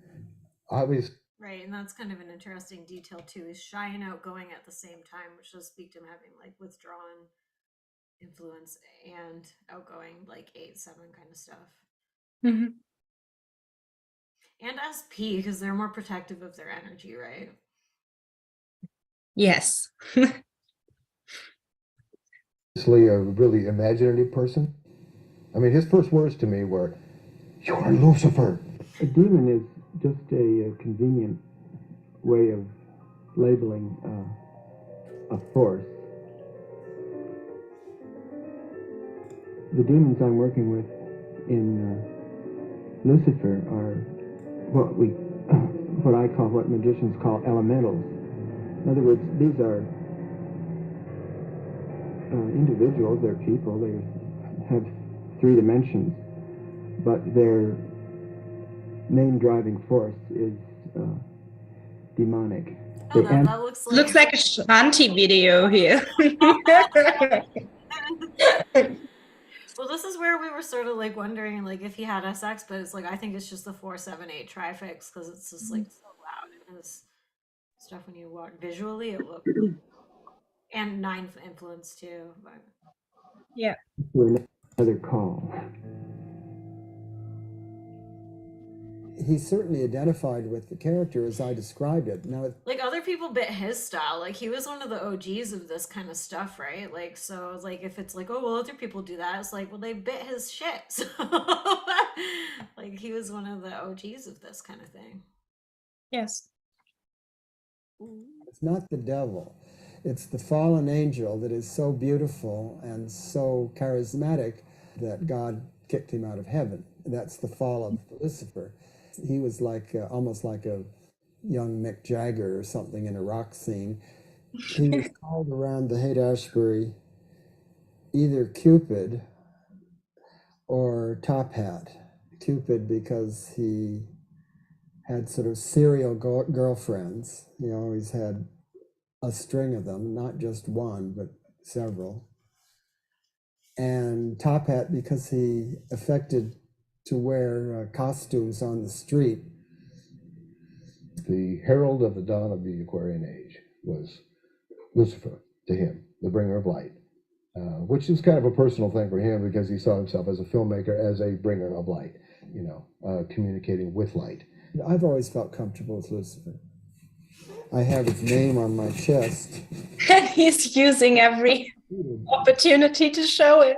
Obviously. Right, and that's kind of an interesting detail too, is shy and outgoing at the same time, which does speak to him having like withdrawn influence and outgoing, like 8-7 kind of stuff. Mm-hmm. And SP, because they're more protective of their energy, right? Yes. Obviously a really imaginative person. I mean, his first words to me were, "You're Lucifer." A demon is just a convenient way of labeling a force. The demons I'm working with in Lucifer are what magicians call elementals. In other words, these are individuals, they're people, they have 3 dimensions, but their main driving force is demonic. Oh, that looks like a Shanti video here. Well, this is where we were sort of like wondering like if he had SX, but it's like I think it's just the 478 trifix because it's just like so loud and his stuff when you walk visually it looks and 9 influence too. But Yeah. Another call. He certainly identified with the character as I described it. Now, like other people bit his style. Like he was one of the OGs of this kind of stuff, right? Like so it's like if it's like, oh well other people do that, it's like, well they bit his shit. So like he was one of the OGs of this kind of thing. Yes. it's not the devil. It's the fallen angel that is so beautiful and so charismatic that God kicked him out of heaven. That's the fall of Lucifer. He was like almost like a young Mick Jagger or something in a rock scene. He was called around the Haight-Ashbury either Cupid or Top Hat. Cupid because he had sort of serial girlfriends. He always had a string of them, not just one, but several. And Top Hat because he affected to wear costumes on the street. The herald of the dawn of the Aquarian age was Lucifer to him, the bringer of light, which is kind of a personal thing for him because he saw himself as a filmmaker, as a bringer of light, communicating with light. I've always felt comfortable with Lucifer. I have his name on my chest. And he's using every opportunity to show it.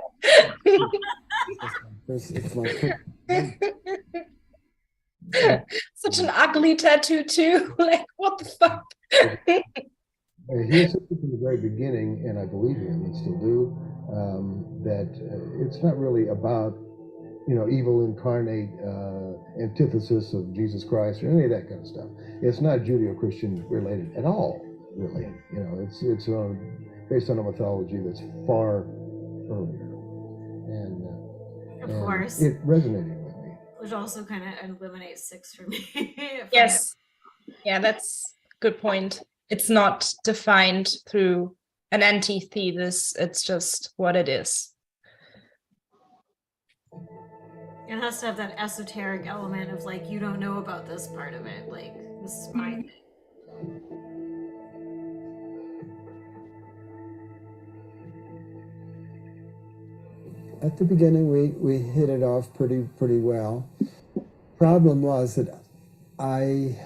It's my Such an ugly tattoo too. Like, what the fuck? He insisted from the very beginning, and I believe him and still do, that it's not really about, evil incarnate antithesis of Jesus Christ or any of that kind of stuff. It's not Judeo-Christian related at all, really. It's based on a mythology that's far earlier, and of course it resonated with me. Which also kind of eliminates 6 for me. Yes. Yeah, that's a good point. It's not defined through an antithesis. It's just what it is. It has to have that esoteric element of like, you don't know about this part of it. Like, this is my thing. At the beginning, we hit it off pretty well. Problem was that I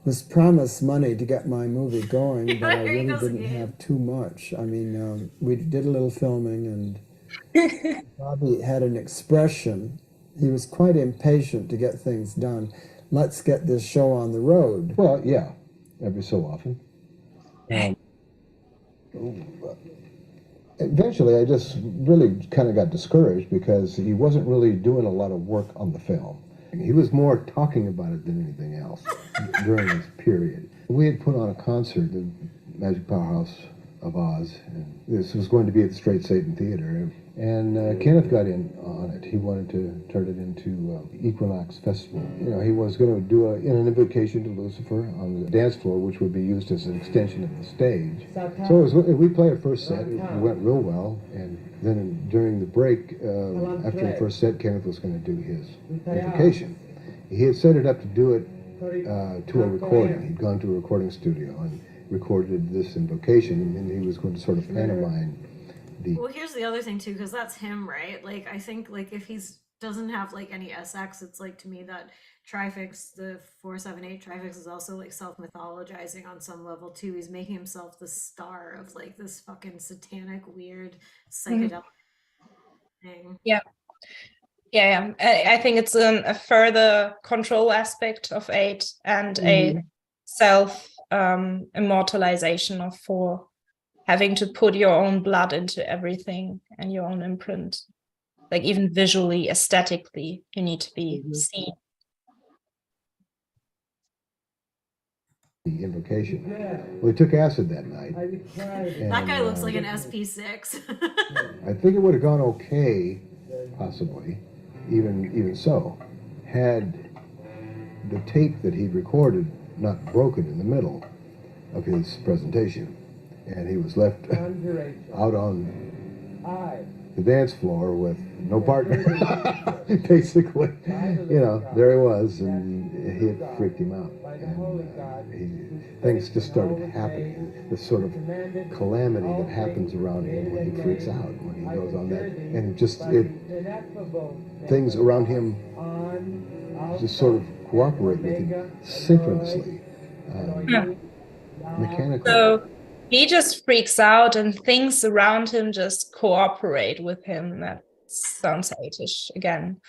was promised money to get my movie going, but I really didn't have too much. I mean, we did a little filming, and Bobby had an expression. He was quite impatient to get things done. Let's get this show on the road. Well, yeah, every so often. Eventually, I just really kind of got discouraged because he wasn't really doing a lot of work on the film. He was more talking about it than anything else during this period. We had put on a concert, the Magic Powerhouse of Oz, and this was going to be at the Straight Satan Theater, and Kenneth got in on it. He wanted to turn it into Equinox Festival. He was going to do an invocation to Lucifer on the dance floor, which would be used as an extension of the stage. So we played a first set. It went real well, and then during the break, after the first set, Kenneth was going to do his invocation. He had set it up to do it to a recording. He'd gone to a recording studio and recorded this invocation, and then he was going to sort of pantomime the... Well, here's the other thing too, because that's him, right? Like, I think like if he's doesn't have like any SX, it's like to me that trifix, the 478 trifix is also like self-mythologizing on some level too. He's making himself the star of like this fucking satanic, weird, psychedelic thing. Yeah. Yeah, I think it's a further control aspect of 8 and a self immortalization of 4, having to put your own blood into everything and your own imprint, like even visually, aesthetically, you need to be seen. The invocation. Well, he took acid that night. That guy looks like an SP6. I think it would have gone okay, possibly, even so, had the tape that he'd recorded not broken in the middle of his presentation, and he was left out on the dance floor with no partner. Basically, you know, there he was, and it freaked him out. And things just started happening. This sort of calamity that happens around him when he freaks out, when he goes on that, and things around him just sort of cooperate with him synchronously, mechanically. So he just freaks out and things around him just cooperate with him. That sounds eightish again.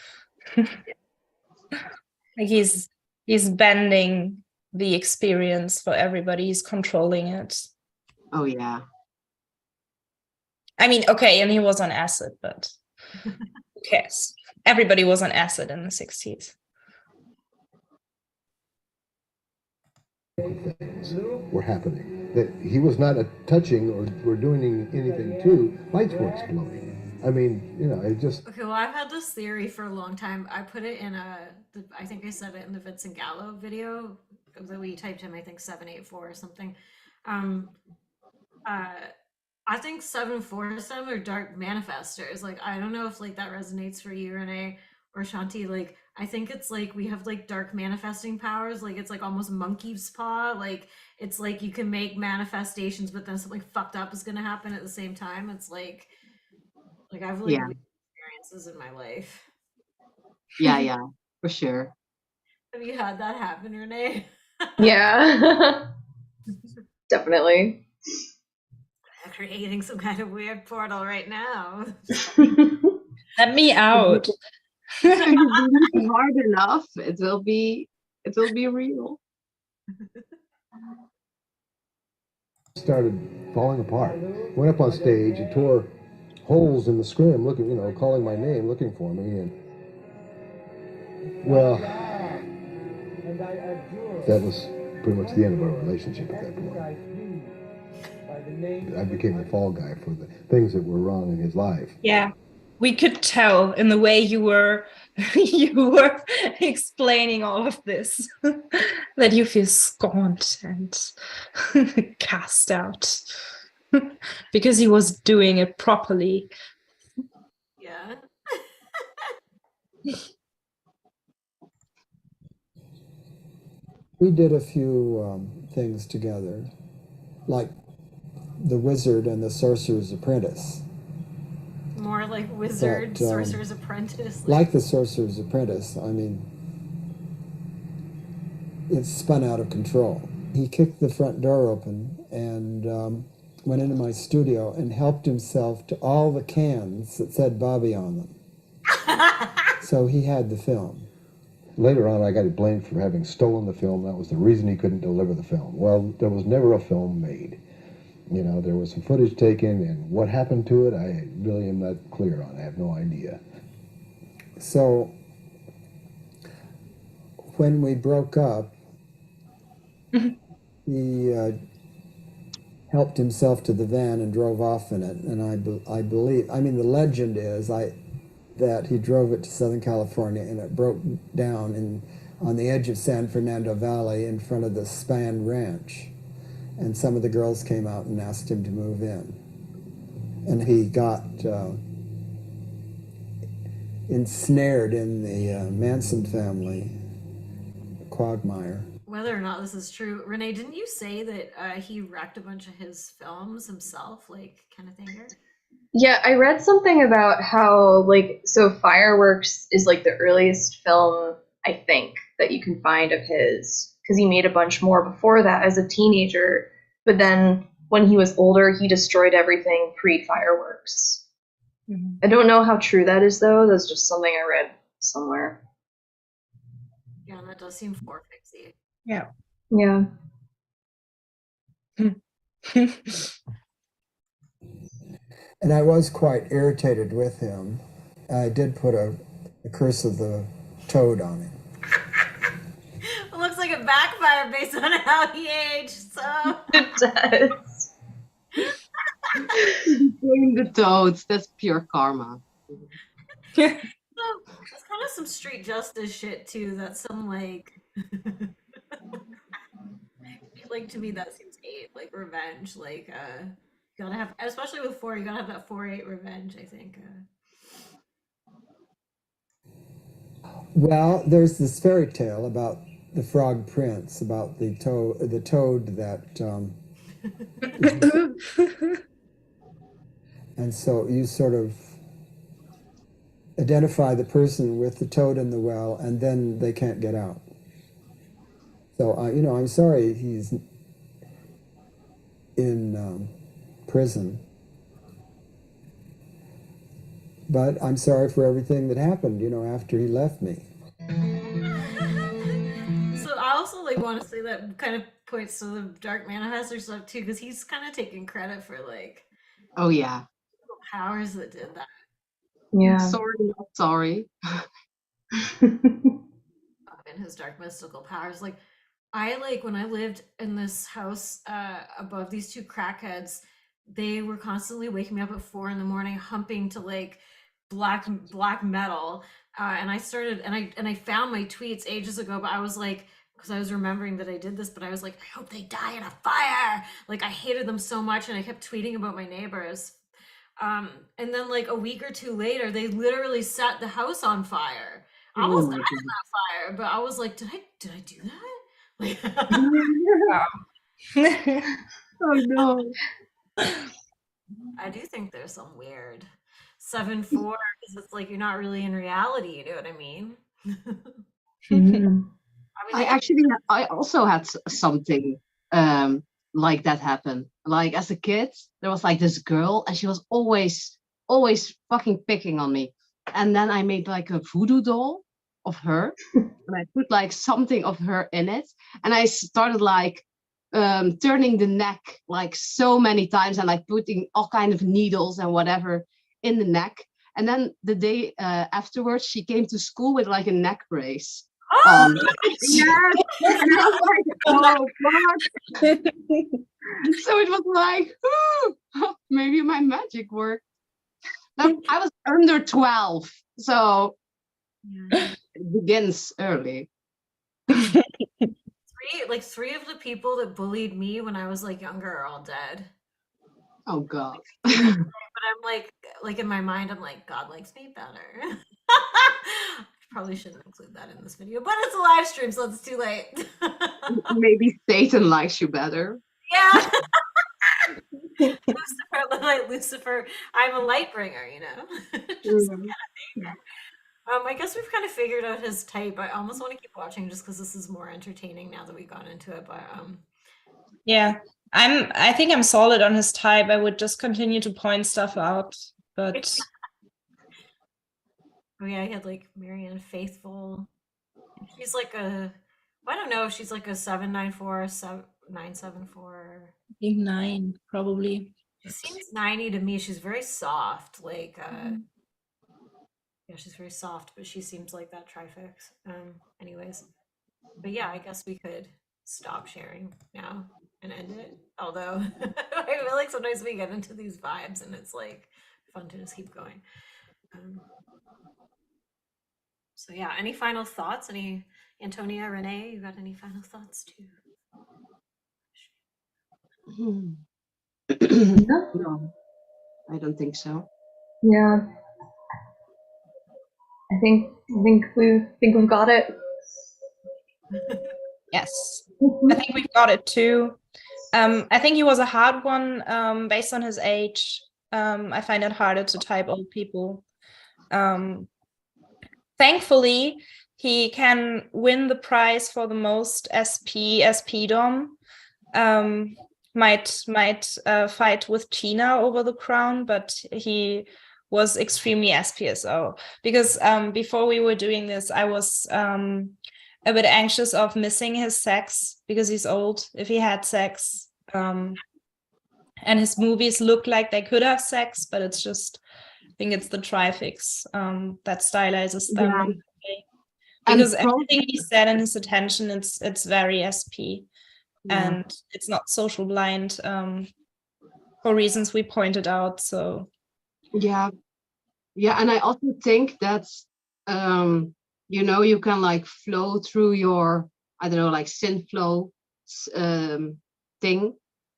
Like he's bending the experience for everybody. He's controlling it. Oh yeah. I mean, okay, and he was on acid, but who cares? Everybody was on acid in the 60s. Things were happening that he was not touching or doing anything to. Lights were exploding. I mean, you know, it just. Okay, well, I've had this theory for a long time. I put it in I think I said it in the Vincent Gallo video that we typed in, I think 784 or something. I think 747 are dark manifestors. Like, I don't know if like that resonates for you, Renee or Shanti. Like, I think it's like we have like dark manifesting powers. Like, it's like almost monkey's paw. Like, it's like you can make manifestations, but then something fucked up is gonna happen at the same time. It's like I've like weird experiences in my life. Yeah, for sure. Have you had that happen, Renee? Yeah. Definitely. I'm creating some kind of weird portal right now. Let me out. If you believe hard enough, it will be real. Started falling apart. Went up on stage and tore holes in the scrim, looking, you know, calling my name, looking for me, and well, that was pretty much the end of our relationship at that point. I became the fall guy for the things that were wrong in his life. Yeah, we could tell in the way you were explaining all of this that you feel scorned and cast out because he was doing it properly. Yeah. We did a few things together, like The Wizard and the Sorcerer's Apprentice. More like Wizard, Sorcerer's Apprentice. Like The Sorcerer's Apprentice, I mean, it spun out of control. He kicked the front door open and went into my studio and helped himself to all the cans that said Bobby on them. So he had the film. Later on, I got blamed for having stolen the film. That was the reason he couldn't deliver the film. Well, there was never a film made. You know, there was some footage taken, and what happened to it, I really am not clear on. I have no idea. So when we broke up, he helped himself to the van and drove off in it. And I believe, I mean, the legend is that he drove it to Southern California and it broke down on the edge of San Fernando Valley in front of the Span Ranch. And some of the girls came out and asked him to move in. And he got ensnared in the Manson family quagmire. Whether or not this is true, Renee, didn't you say that he wrecked a bunch of his films himself, like Kenneth Anger? Yeah, I read something about how, like, so Fireworks is like the earliest film, I think, that you can find of his, because he made a bunch more before that as a teenager, but then when he was older, he destroyed everything pre-Fireworks. Mm-hmm. I don't know how true that is, though. That's just something I read somewhere. Yeah, that does seem forfixy. Yeah. Yeah. And I was quite irritated with him. I did put a curse of the toad on him. It looks like it backfired based on how he aged, so. It does. Doing the toads, that's pure karma. So, it's kind of some street justice shit, too. That's some, like... like, to me, that seems hate, like, revenge, like, You gotta have, especially with 4, you gotta have that 4-8 revenge, I think. Well, there's this fairy tale about the Frog Prince, about the toad that, and so you sort of identify the person with the toad in the well, and then they can't get out. So, I'm sorry he's in prison, but I'm sorry for everything that happened, after he left me. So I also want to say that kind of points to the Dark Manifestor stuff too, because he's kind of taking credit for Oh yeah. powers that did that. Yeah. Sorry, not sorry. And his dark mystical powers. I when I lived in this house above these 2 crackheads, they were constantly waking me up at 4 in the morning, humping to black metal. And I started, and I found my tweets ages ago, but I was because I was remembering that I did this, but I was I hope they die in a fire. I hated them so much, and I kept tweeting about my neighbors. And then a week or 2 later, they literally set the house on fire. I almost died in that fire, but I was did I do that? Oh no. I do think there's some weird 7-4, because it's you're not really in reality, you know what I mean? I also had something like that happen. As a kid, there was this girl, and she was always fucking picking on me. And then I made a voodoo doll of her, and I put something of her in it, and I started turning the neck so many times, and putting all kind of needles and whatever in the neck. And then the day afterwards, she came to school with a neck brace. Yes. And I was oh fuck. So it was ooh, maybe my magic worked. I was under 12, so it begins early. 3 of the people that bullied me when I was younger are all dead. Oh god. But I'm in my mind, I'm God likes me better. Probably shouldn't include that in this video, but it's a live stream, so it's too late. Maybe Satan likes you better. Yeah. Lucifer, I'm a light bringer, Just I guess we've kind of figured out his type. I almost want to keep watching just because this is more entertaining now that we got into it. But yeah, I think I'm solid on his type. I would just continue to point stuff out, but oh yeah, he had Marianne Faithful. She's I don't know if she's a 794, 974. I think 9 probably. She seems 90 to me. She's very soft, yeah, she's very soft, but she seems like that trifix. Anyways, but yeah, I guess we could stop sharing now and end it. Although I feel sometimes we get into these vibes and it's fun to just keep going. So yeah, any final thoughts? Any Antonia, Renee, you got any final thoughts too? No, I don't think so. Yeah. I think we've got it. Yes, I think we've got it too. I think he was a hard one based on his age. I find it harder to type old people. Thankfully, he can win the prize for the most SP Dom. Might fight with Gina over the crown, but he was extremely SPSO. Because before we were doing this, I was a bit anxious of missing his sex because he's old, if he had sex. And his movies look like they could have sex, but it's just, I think it's the trifix that stylizes them. Yeah. Because everything he said in his attention, it's very SP. Yeah. And it's not social blind for reasons we pointed out. So yeah, and I also think that's you can flow through your, I don't know, synth flow thing.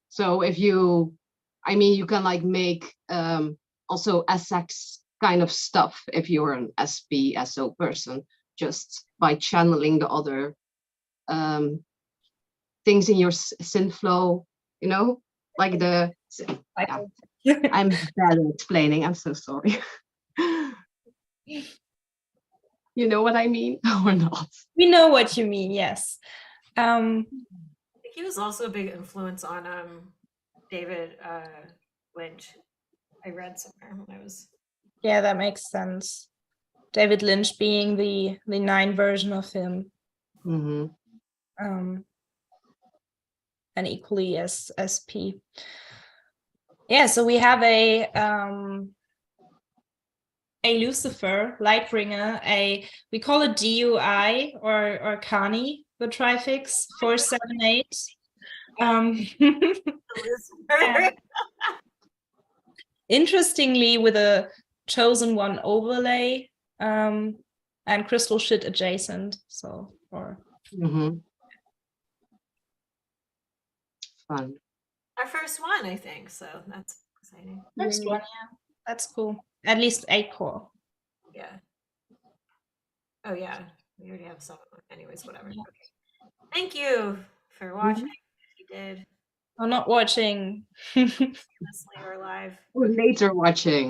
So if you, I mean, you can like make also SX kind of stuff if you're an SP, SO person, just by channeling the other things in your synth flow, you know, like the, yeah. I'm bad at explaining, I'm so sorry. You know what I mean or not? We know what you mean, yes. I think he was also a big influence on David Lynch. I read somewhere when I was. Yeah, that makes sense. David Lynch being the 9 version of him. And equally as SP. Yeah, so we have a Lucifer, Lightbringer, we call it DUI or Kani, the trifix 478. Interestingly, with a chosen one overlay and crystal shit adjacent. So, or fun. Our first one, I think. So that's exciting. First one, yeah, that's cool. At least 8 core. Yeah. Oh yeah, we already have some. Anyways, whatever. Okay. Thank you for watching. If you did. I'm not watching. Or live. Or later watching.